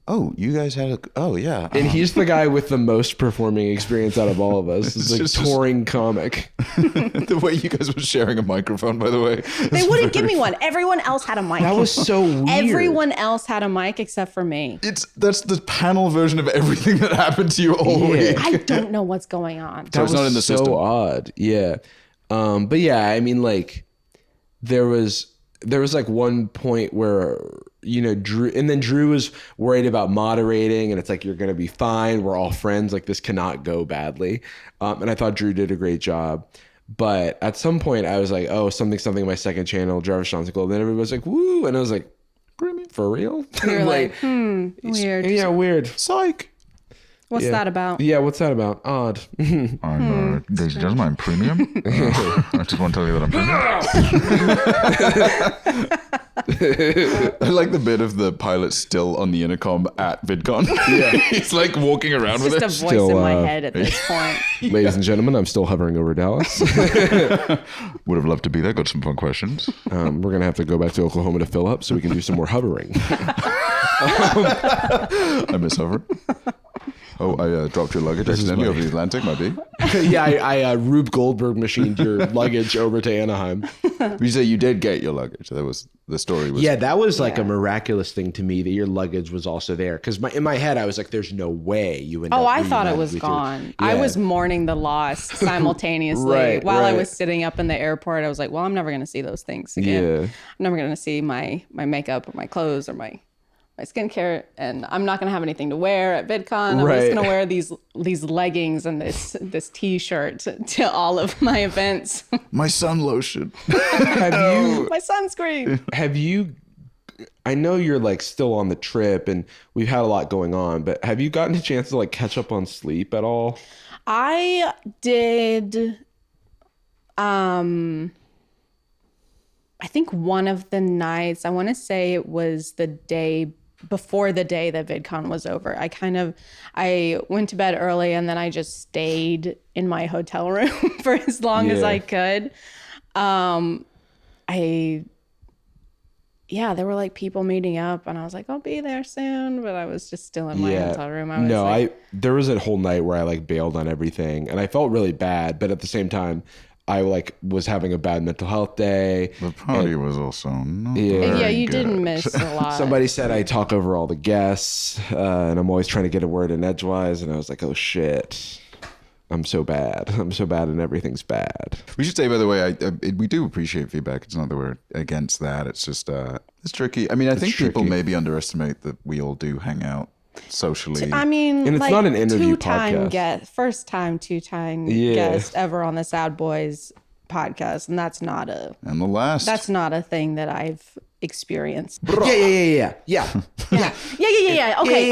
oh, you guys had oh yeah. And he's the guy with the most performing experience out of all of us. It's like just- touring comic. The way you guys were sharing a microphone, by the way. They wouldn't give me one. Everyone else had a mic. That was so weird. Everyone else had a mic except for me. That's the panel version of everything that happened to you all week. I don't know what's going on. That it's was not in the so system. odd. Yeah. But yeah, I mean, like there was like one point where, Drew was worried about moderating, and it's like, you're going to be fine. We're all friends. Like this cannot go badly. And I thought Drew did a great job. But at some point I was like, oh, something on my second channel, Jarvis Johnson Gold. Then everybody was like, woo. And I was like, for real? We were like, weird. Yeah, weird. Psych. What's Yeah. that about? Yeah, what's that about? Odd. I'm, ladies and gentlemen, I'm premium. I just want to tell you that I'm premium. I like the bit of the pilot still on the intercom at VidCon. Yeah. He's like walking around with Just it. a voice Still, in my head at this point. Ladies and gentlemen, I'm still hovering over Dallas. Would have loved to be there. Got some fun questions. We're going to have to go back to Oklahoma to fill up so we can do some more hovering. I miss hovering. Oh, I dropped your luggage accidentally over the Atlantic, might be. Yeah, I Rube Goldberg machined your luggage over to Anaheim. You say you did get your luggage. That was the story. Was Yeah, that was like a miraculous thing to me that your luggage was also there. Because in my head, I was like, there's no way you would. Oh, I thought it was gone. I was mourning the loss simultaneously. Right, While I right. was sitting up in the airport, I was like, well, I'm never going to see those things again. Yeah. I'm never going to see my makeup or my clothes or my skincare, and I'm not going to have anything to wear at VidCon. I'm just Right. going to wear these leggings and this t-shirt to all of my events. my sun lotion. My sunscreen. Have you? I know you're like still on the trip, and we've had a lot going on. But have you gotten a chance to like catch up on sleep at all? I did. I I think one of the nights, I want to say it was the day before the day that VidCon was over. I went to bed early and then I just stayed in my hotel room for as long as I could. There were like people meeting up and I was like, I'll be there soon. But I was just still in my hotel room. There was a whole night where I like bailed on everything and I felt really bad. But at the same time, I like was having a bad mental health day. The party was also not you didn't miss a lot. Somebody said I talk over all the guests and I'm always trying to get a word in edgewise. And I was like, oh shit. I'm so bad and everything's bad. We should say, by the way, we do appreciate feedback. It's not that we're against that. It's just, it's tricky. I mean, I think people maybe underestimate that we all do hang out socially. I mean, and it's not an interview podcast. First time, two-time guest ever on the Sad Boys podcast. And that's not a thing that I've experienced. Yeah. Okay.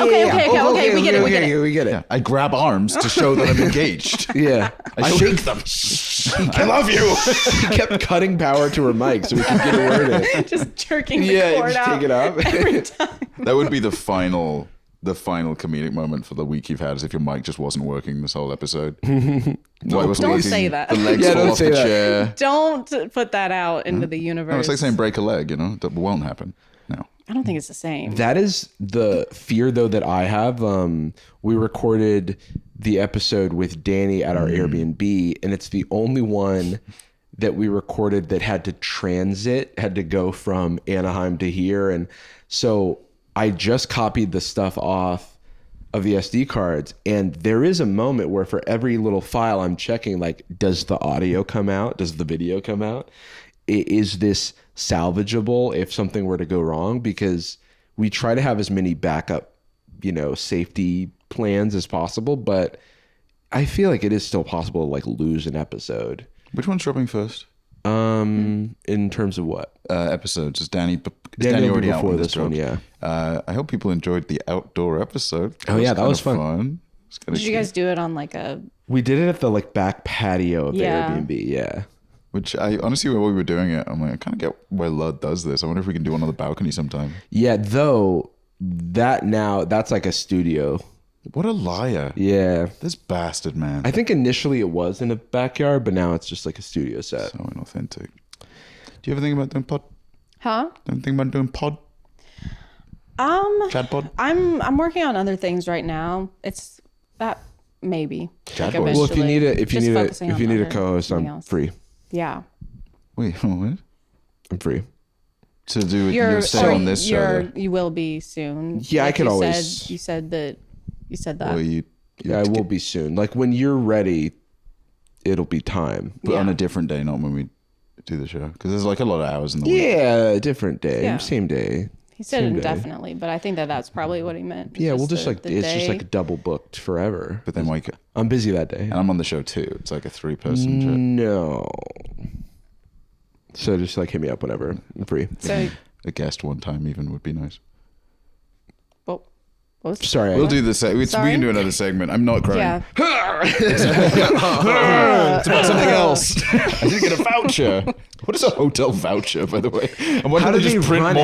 We get it. Yeah. I grab arms to show that I'm engaged. Yeah. I shake them. I love you. She kept cutting power to her mic so we could get a word in. Just jerking the cord out. Take it up. Every time. That would be the final comedic moment for the week you've had is if your mic just wasn't working this whole episode. Don't say that. The legs fall off the chair. Don't put that out into the universe. No, it's like saying break a leg, that won't happen. No. I don't think it's the same. That is the fear though that I have. We recorded the episode with Danny at our Airbnb and it's the only one that we recorded that had to go from Anaheim to here. And so I just copied the stuff off of the SD cards. And there is a moment where for every little file I'm checking, like, does the audio come out? Does the video come out? Is this salvageable if something were to go wrong? Because we try to have as many backup, safety plans as possible. But I feel like it is still possible to like lose an episode. Which one's dropping first? In terms of what? Episodes. Is Danny already out before when this one, yeah. I hope people enjoyed the outdoor episode. That was fun. Did you guys do it on like a... We did it at the like back patio of the Airbnb, yeah. Which I honestly, while we were doing it, I'm like, I kind of get why Lud does this. I wonder if we can do one on the balcony sometime. Yeah, though, that's like a studio. What a liar. Yeah. This bastard, man. I think initially it was in a backyard, but now it's just like a studio set. So inauthentic. Do you ever think about doing pod? Huh? Don't think about doing pod? Chad pod? I'm working on other things right now. It's that maybe. Chad like boys. Well, if you need a co-host, I'm else. free. Yeah. Wait, what? I'm free. To do it, you're staying on this show. You will be soon. Yeah, I could always. You said that. Well, I will be soon. Like when you're ready, it'll be time. But on a different day, not when we do the show. Because there's like a lot of hours in the week. Yeah, different day. Yeah. Same day. He said indefinitely, but I think that's probably what he meant. Yeah, we'll just like it's just like double booked forever. But then I'm busy that day. And I'm on the show too. It's like a 3-person show. No. So just like hit me up whenever. I'm free. So a guest one time even would be nice. Sorry. We'll do this. We can do another segment. I'm not crying. yeah. It's about something else. I didn't get a voucher. What is a hotel voucher, by the way? I wonder How if do they they just print run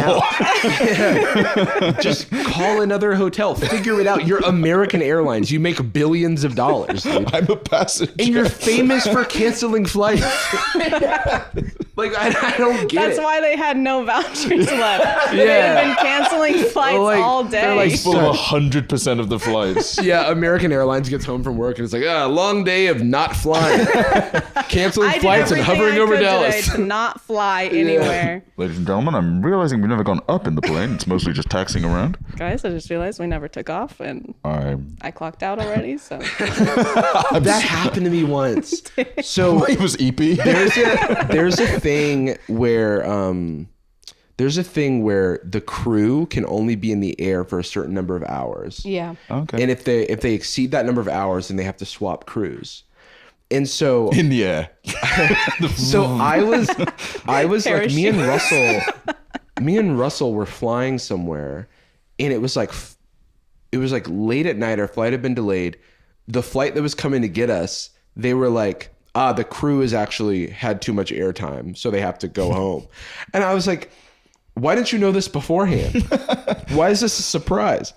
more. Just call another hotel. Figure it out. You're American Airlines. You make billions of dollars, dude. I'm a passenger. And you're famous for canceling flights. Like, I don't get That's it. why they had no vouchers left. They had been canceling flights Like, all day. they're like, full of 100% of the flights. Yeah, American Airlines gets home from work and it's like, long day of not flying. Canceling flights and hovering over Dallas. Today to not fly anywhere. Ladies and gentlemen, I'm realizing we've never gone up in the plane. It's mostly just taxiing around. Guys, I just realized we never took off and I clocked out already. So That happened to me once. So It was EP. there's a thing where the crew can only be in the air for a certain number of hours. yeah. Okay. And if they exceed that number of hours, then they have to swap crews. And so in the air. So I was like me and Russell were flying somewhere, and it was like late at night. Our flight had been delayed. The flight that was coming to get us, they were like the crew has actually had too much airtime, so they have to go home. And I was like, why didn't you know this beforehand? Why is this a surprise?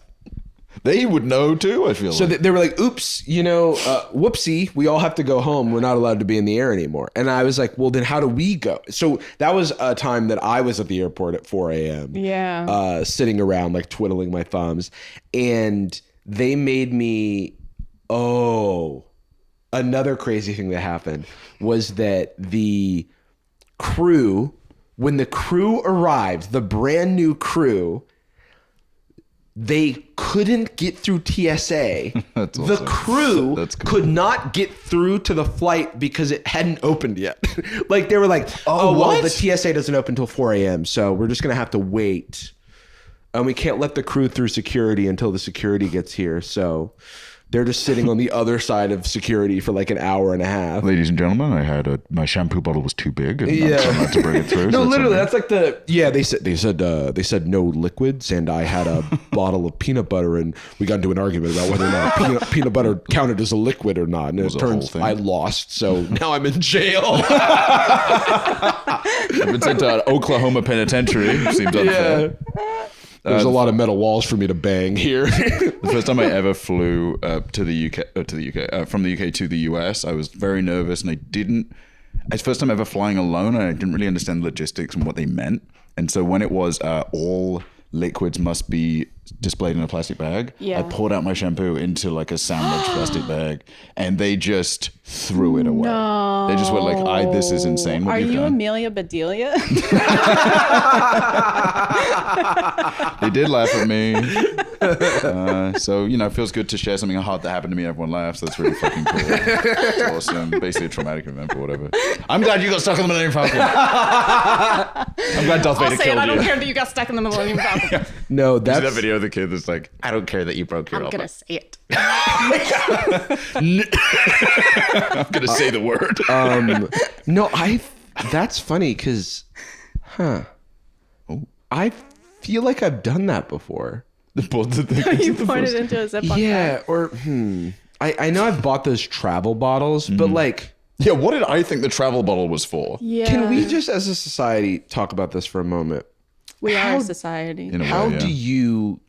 They would know too, I feel So like. they were like, oops, whoopsie, we all have to go home. We're not allowed to be in the air anymore. And I was like, well, then how do we go? So that was a time that I was at the airport at 4 a.m. Yeah. Sitting around like twiddling my thumbs. And they made me, another crazy thing that happened was that the crew, when the crew arrived, the brand new crew, they couldn't get through TSA. That's the awesome. crew That's cool. could not get through to the flight because it hadn't opened yet. Like they were like, well, what? the TSA doesn't open until 4 a.m. So we're just going to have to wait. And we can't let the crew through security until the security gets here. So they're just sitting on the other side of security for like an hour and a half. Ladies and gentlemen, I had my shampoo bottle was too big, and Yeah. I had to bring it through. No, so literally, that's that's like they said no liquids, and I had a bottle of peanut butter, and we got into an argument about whether or not peanut butter counted as a liquid or not. And it was a whole turns thing. I lost, so now I'm in jail. I've been sent to an Oklahoma penitentiary. Seems unfair. There's a lot of metal walls for me to bang here. The first time I ever flew from the UK to the US, I was very nervous, and it's the first time ever flying alone, and I didn't really understand logistics and what they meant. And so when it was all liquids must be displayed in a plastic bag, Yeah. I poured out my shampoo into like a sandwich plastic bag, and they just threw it away. No. They just went like, this is insane. What Are you've you done. Amelia Bedelia? They did laugh at me. So, it feels good to share something hard that happened to me. Everyone laughs. That's really fucking cool. It's awesome. Basically a traumatic event or whatever. I'm glad you got stuck in the Millennium Falcon. I'm glad Darth Vader I'll say it. killed I you. don't care that you got stuck in the Millennium Falcon. No, You see that's that video of the kid that's like, I don't care that you broke your I'm elbow. gonna say it. I'm gonna say the word. no, that's funny because, I feel like I've done that before. You pointed into a Ziploc Yeah, bag. or I know I've bought those travel bottles, but like. Yeah, what did I think the travel bottle was for? Yeah. Can we just, as a society, talk about this for a moment? We are a society. In a How way, yeah. do you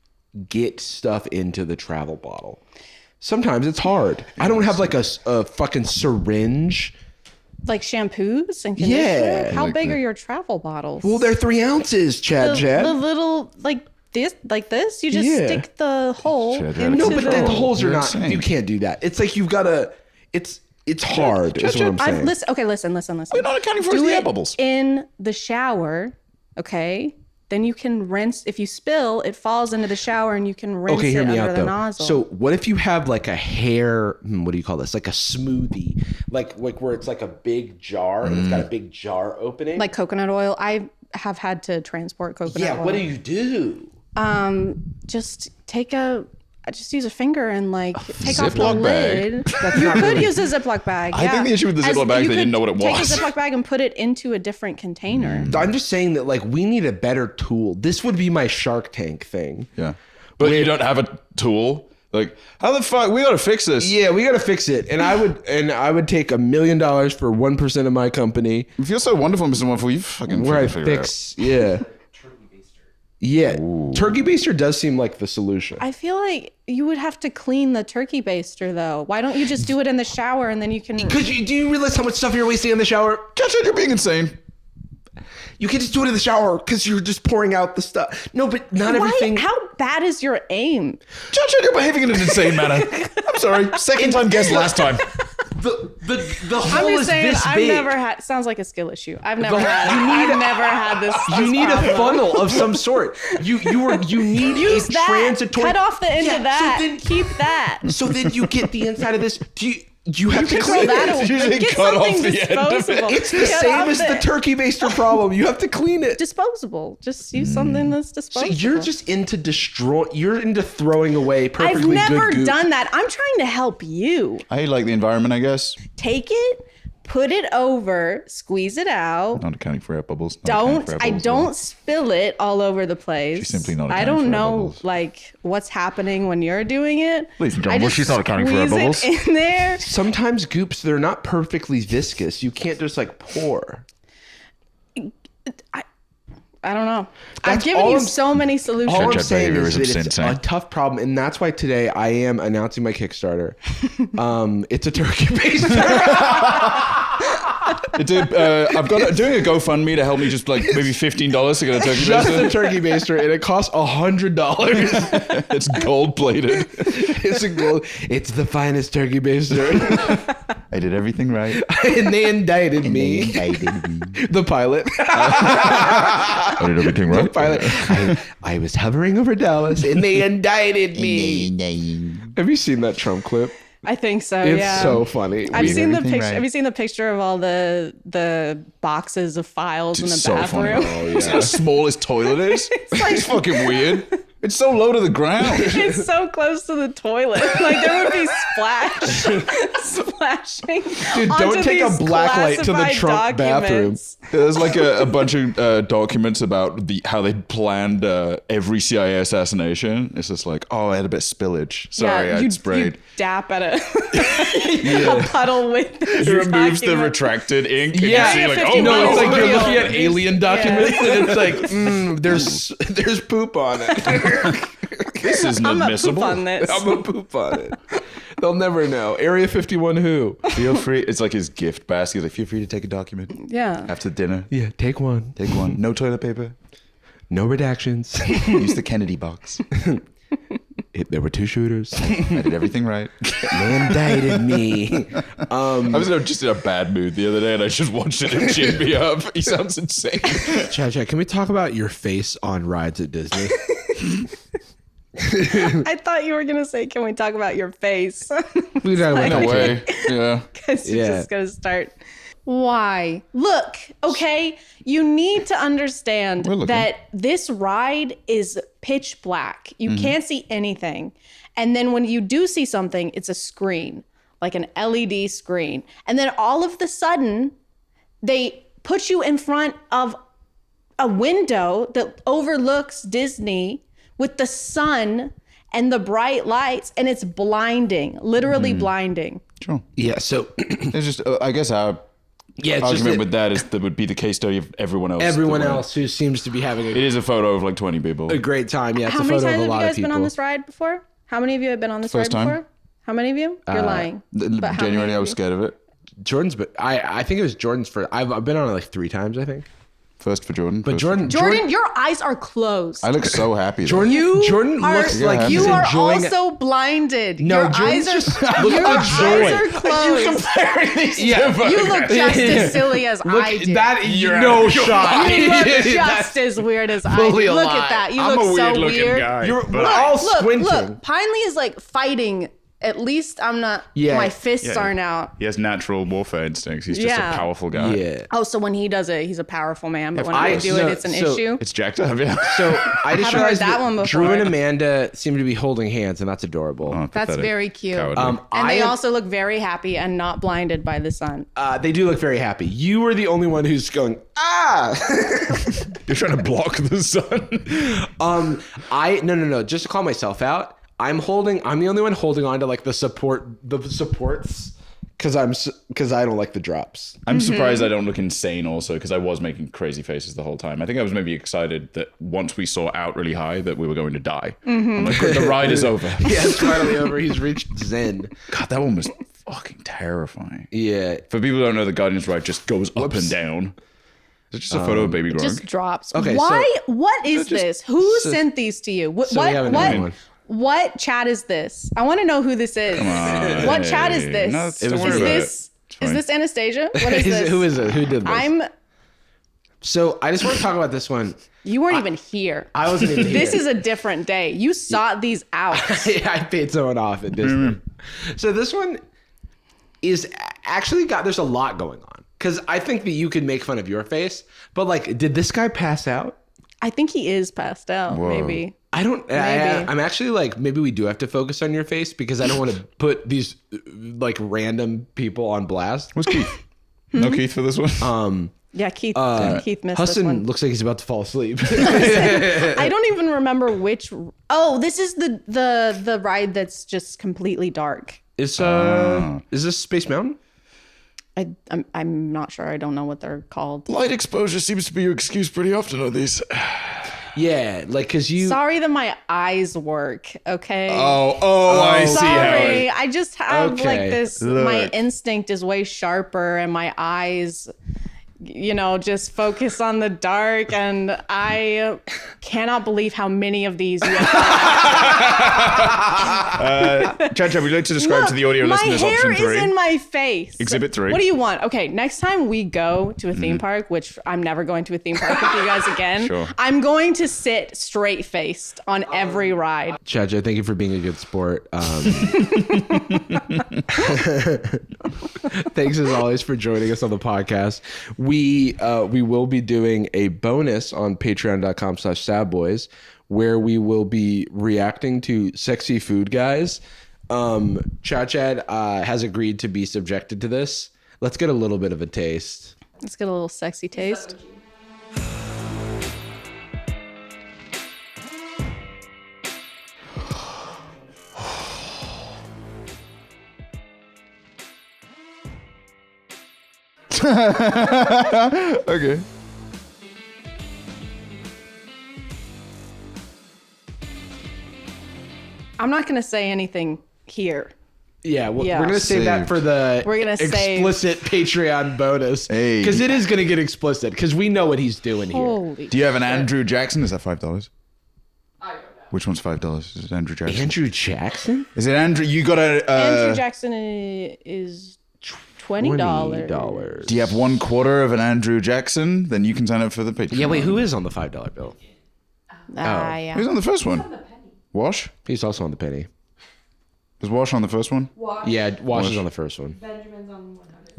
get stuff into the travel bottle? Sometimes it's hard. I don't have like a fucking syringe. Like shampoos and conditioner? Yeah. How Like big the- are your travel bottles? Well, they're 3 ounces, Chad. the little like this. You just Yeah. stick the hole Chad, into No, but the the. holes are You're not. insane. You can't do that. It's like you've got to. It's hard. Is what I'm saying. Listen. We're not accounting for Do the air it bubbles. in the shower, okay? Then you can rinse. If you spill, it falls into the shower, and you can rinse Okay, it hear me under out the though. nozzle. So what if you have like a hair? What do you call this? Like a smoothie, like where it's like a big jar and it's got a big jar opening. like coconut oil, I have had to transport coconut yeah. oil. What do you do? Just use a finger and like take off the Ziploc bag? lid. You could use a Ziploc bag. I think the issue with the Ziploc bag is they didn't know what it Take was. a Ziploc bag and put it into a different container. I'm just saying that like we need a better tool. This would be my Shark Tank thing. Yeah. But you don't have a tool? Like, how the fuck? We gotta fix this. Yeah, we gotta fix it. And I would take $1 million for 1% of my company You feel so wonderful, Mr. Wonderful. You fucking where I figure it out. fix. Yeah. Yeah, turkey baster does seem like the solution. I feel like you would have to clean the turkey baster though. Why don't you just do it in the shower and then you can? Because do you realize how much stuff you're wasting in the shower? Catch it, you're being insane. You can just do it in the shower because you're just pouring out the stuff. No, but not everything. How bad is your aim? Judge, you're behaving in an insane manner. I'm sorry. Second time guess last time. The I'm hole just is saying. this I've big. never had. Sounds like a skill issue. I've never The- had. you need I've a- never had this. You need a problem. funnel of some sort. You need Use a that. transitory. Cut off the end Yeah, of that. So then, Keep that. so then you get the inside of this. You have to Throw clean that it. away. usually Get cut off something the end of it. disposable. It's the Cut same off as the turkey baster problem. You have to clean it. disposable. Just use something that's So disposable. you're just into You're into throwing away perfectly I've never good goop. done that. I'm trying to help you. I like the environment, I guess. Take it, put it over, squeeze it out. Not accounting for air bubbles. Don't spill it all over the place. She's simply not I accounting don't for air know bubbles. like what's happening when you're doing it. Ladies and I gentlemen, just she's not accounting for air squeeze bubbles. it in there. Sometimes goops, they're not perfectly viscous. You can't just like pour. I don't know. That's I've given all you I'm- so many solutions. All I'm Chat saying behavior is is that it's insane. a tough problem, and that's why today I am announcing my Kickstarter. It's a turkey baster. I've got doing a GoFundMe to help me just like maybe $15 to get a turkey Just a baster. turkey baster, and it costs $100. It's gold plated. It's a gold. It's the finest turkey baster. I did everything right. And they indicted me. The pilot. I did everything The right. pilot. I was hovering over Dallas, and they indicted me. Have you seen that Trump clip? I think so. It's yeah. so funny. I've seen the everything picture. right. Have you seen the picture of all the boxes of files in the So funny. bathroom? See how small his toilet is? It's fucking weird. It's so low to the ground. It's so close to the toilet. Like there would be splashing. Dude, don't onto take a these black light to the classified Trump bathroom. documents. There's like a bunch of documents about how they planned every CIA assassination. It's just like, oh, I had a bit of spillage. Sorry, I you sprayed. dap at a puddle with this It removes the document. retracted ink. And Yeah. you see like, Yeah, oh 50 No, no, it's like you're real. looking at alien documents, and it's like, there's poop on it. this isn't I'm a poop admissible. on this. I'm gonna poop on it. They'll never know. Area 51 who? Feel free. It's like his gift basket. He's like, feel free to take a document Yeah. after dinner. Yeah, take one. Take one. No toilet paper. No redactions. Use the Kennedy box. There were 2 shooters. I did everything right. They indicted me. I was just in a bad mood the other day, and I just watched it and cheered me up. He sounds insane. Chad, can we talk about your face on rides at Disney? I thought you were gonna say, "Can we talk about your face?" We talk about In a that. way, yeah. Because you're Yeah. just gonna start. Why? Look, okay, you need to understand We're looking. that this ride is pitch black. You can't see anything. And then when you do see something, it's a screen, like an LED screen. And then all of the sudden, they put you in front of a window that overlooks Disney with the sun and the bright lights, and it's blinding, literally blinding. Sure. Yeah, so It's just, I guess our yeah, it's just argument that with that is that would be the case study of everyone else. everyone that went. else who seems to be having It is a photo of like 20 people. a great time. Yeah, it's How a many photo times of a have you lot guys of people. been on this ride before? How many of you have been on this First ride time. before? How many of you? You're lying. But how January, many I of was you? scared of it. Jordan's, but I think it was Jordan's first. I've been on it like 3 times, I think. First for Jordan. But first for Jordan, your eyes are closed. I look so happy. though. Jordan are, looks like you he's are enjoying also blinded. No, your Jordan's eyes just are look your at eyes joy. are closed. Yeah, You look just as silly as I do. that no shot. you look That's just as weird as I do. fully a Look lie. at that. You I'm look a so weird-looking weird. guy. We're all squinting. Look, Pinely is like fighting. At least I'm not. Yeah. My fists Yeah. aren't out. He has natural warfare instincts. He's just Yeah. a powerful guy. Yeah. Oh, so when he does it, he's a powerful man. But when I- I do so- it, it's an so- issue. It's jacked up, yeah. So I just Haven't heard realized that one Drew before. and Amanda seem to be holding hands, and that's adorable. Oh, That's pathetic. very cute. Cowardly. And I they am- also look very happy and not blinded by the sun. They do look very happy. You were the only one who's going, ah. You're trying to block the sun. No. Just to call myself out, I'm the only one holding on to like the supports because I don't like the drops. I'm surprised I don't look insane also because I was making crazy faces the whole time. I think I was maybe excited that once we saw out really high that we were going to die. I'm like, the ride is over. Yeah, it's finally over. He's reached Zen. God, that one was fucking terrifying. Yeah. For people who don't know, the Guardians ride just goes up and down. Is it just a photo of baby growing? Just drops. Okay, Why? What is just- this? Who sent these to you? What? So we have another one. What chat is this? I want to know who this is. on. What chat is Hey, this? no, don't is worry about this It's is fine. this Anastasia? What is this? Who is it? Who did this? I'm. I just want to talk about this one. You weren't even here. I wasn't even here. This is a different day. You sought these out. I paid someone off at Disney. So this one is actually there's a lot going on. Because I think that you could make fun of your face, but like, did this guy pass out? I think he is passed out. Maybe. I don't. Maybe. I'm actually like, maybe we do have to focus on your face because I don't want to put these like random people on blast. Where's Keith? No Keith for this one? Yeah, Keith missed this Huston one. looks like he's about to fall asleep. I don't even remember which. Oh, this is the ride that's just completely dark. Is this Space Mountain? I'm not sure. I don't know what they're called. Light exposure seems to be your excuse pretty often on these. Yeah, like because you. Sorry that my eyes work. Okay. I see how Sorry, it. I just have Okay. like this. Look. My instinct is way sharper, and my eyes, just focus on the dark. And I cannot believe how many of these you have. Chad, would you like to describe to the audio listeners my hair option 3? is in my face. Exhibit 3. What do you want? Okay, next time we go to a theme park, which I'm never going to a theme park with you guys again, Sure. I'm going to sit straight faced on every ride. Chacha, thank you for being a good sport. Thanks as always for joining us on the podcast. We will be doing a bonus on patreon.com/sadboys where we will be reacting to sexy food guys. Chad has agreed to be subjected to this. Let's get a little bit of a taste. Let's get a little sexy taste. Okay. I'm not going to say anything here. Yeah, Yeah. we're gonna save that for the We're gonna save- explicit Patreon bonus. Hey. Because it is gonna get explicit. Because we know what he's doing here. Holy. Do you have an Andrew Jackson? Is that $5? I don't know. Which one's $5? Is it Andrew Jackson? Andrew Jackson? Is it Andrew? You got a. Andrew Jackson is $20. Do you have 1/4 of an Andrew Jackson? Then you can sign up for the Patreon. Yeah, wait, who is on the $5 bill? Yeah. Who's on the first one? Wash? He's also on the penny. Is Wash on the first one? Yeah, Wash is on the first one.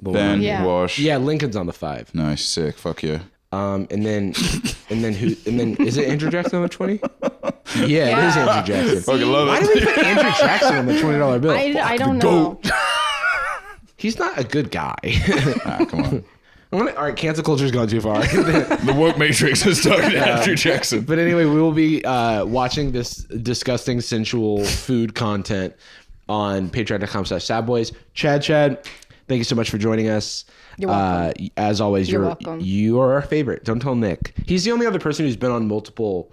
Ben, Yeah. Wash. Yeah, Lincoln's on the 5. Nice, sick. Fuck yeah. And then is it Andrew Jackson on the 20? Yeah, it is Andrew Jackson. Fucking love Why it. do we put Andrew Jackson on the $20 bill? I don't know. He's not a good guy. Come on. All right, cancel culture's gone too far. The woke matrix is talking to Andrew Jackson. But anyway, we will be watching this disgusting sensual food content on patreon.com/sadboys. Chad, thank you so much for joining us. You're welcome. As always, You're welcome. You are our favorite. Don't tell Nick. He's the only other person who's been on multiple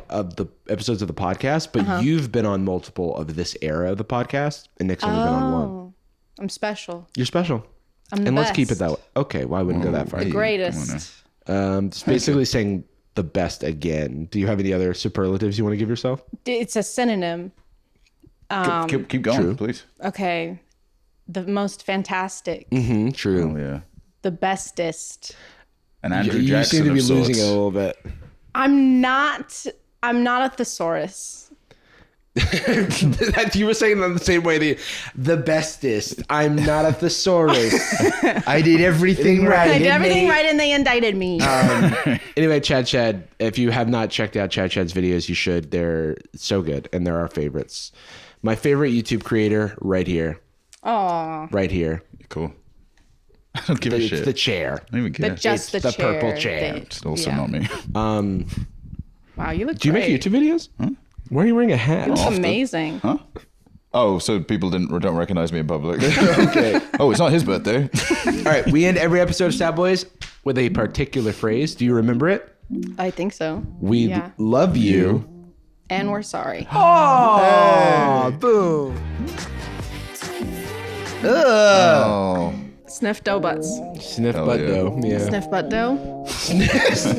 of the episodes of the podcast, but you've been on multiple of this era of the podcast, and Nick's only been on one. I'm special. You're special. I'm the And let's best. keep it that way. Okay, well, I wouldn't go that far. The greatest. It's basically saying the best again. Do you have any other superlatives you want to give yourself? It's a synonym. Keep going, True. please. Okay. The most fantastic. True. Oh, yeah. The bestest. And Andrew You Jackson seem to be of losing sorts. it a little bit. I'm not a thesaurus. You were saying them the same way. The bestest. I'm not a thesaurus. I did everything right. I did everything right and they indicted me. Anyway, Chad, if you have not checked out Chad's videos, you should. They're so good, and they're our favorites. My favorite YouTube creator, right here. Aw. Right here. Cool. I don't give a It's shit. the chair. I don't even care. Just It's the the chair. purple chair. It's also yeah. not me. Wow, you look Do you make great. YouTube videos? Why are you wearing a hat? You look amazing. Oh, so people don't recognize me in public. Okay. Oh, it's not his birthday. All right. We end every episode of Sad Boys with a particular phrase. Do you remember it? I think so. We Yeah. love you. And we're sorry. Oh, boom. Oh. Sniff dough butts. Sniff Hell butt yeah. dough. Yeah. Sniff butt dough.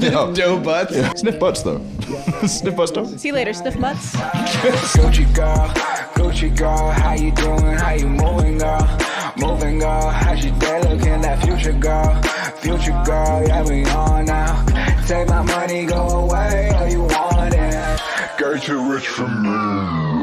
No. Dough butts. Sniff butts, though. Sniff butts, though. See you later, sniff butts. Gucci girl, how you doing? How you moving, girl? Moving, girl. How's your day looking? That future girl, yeah, we on now. Take my money, go away, or you want it? Girl, too rich for me.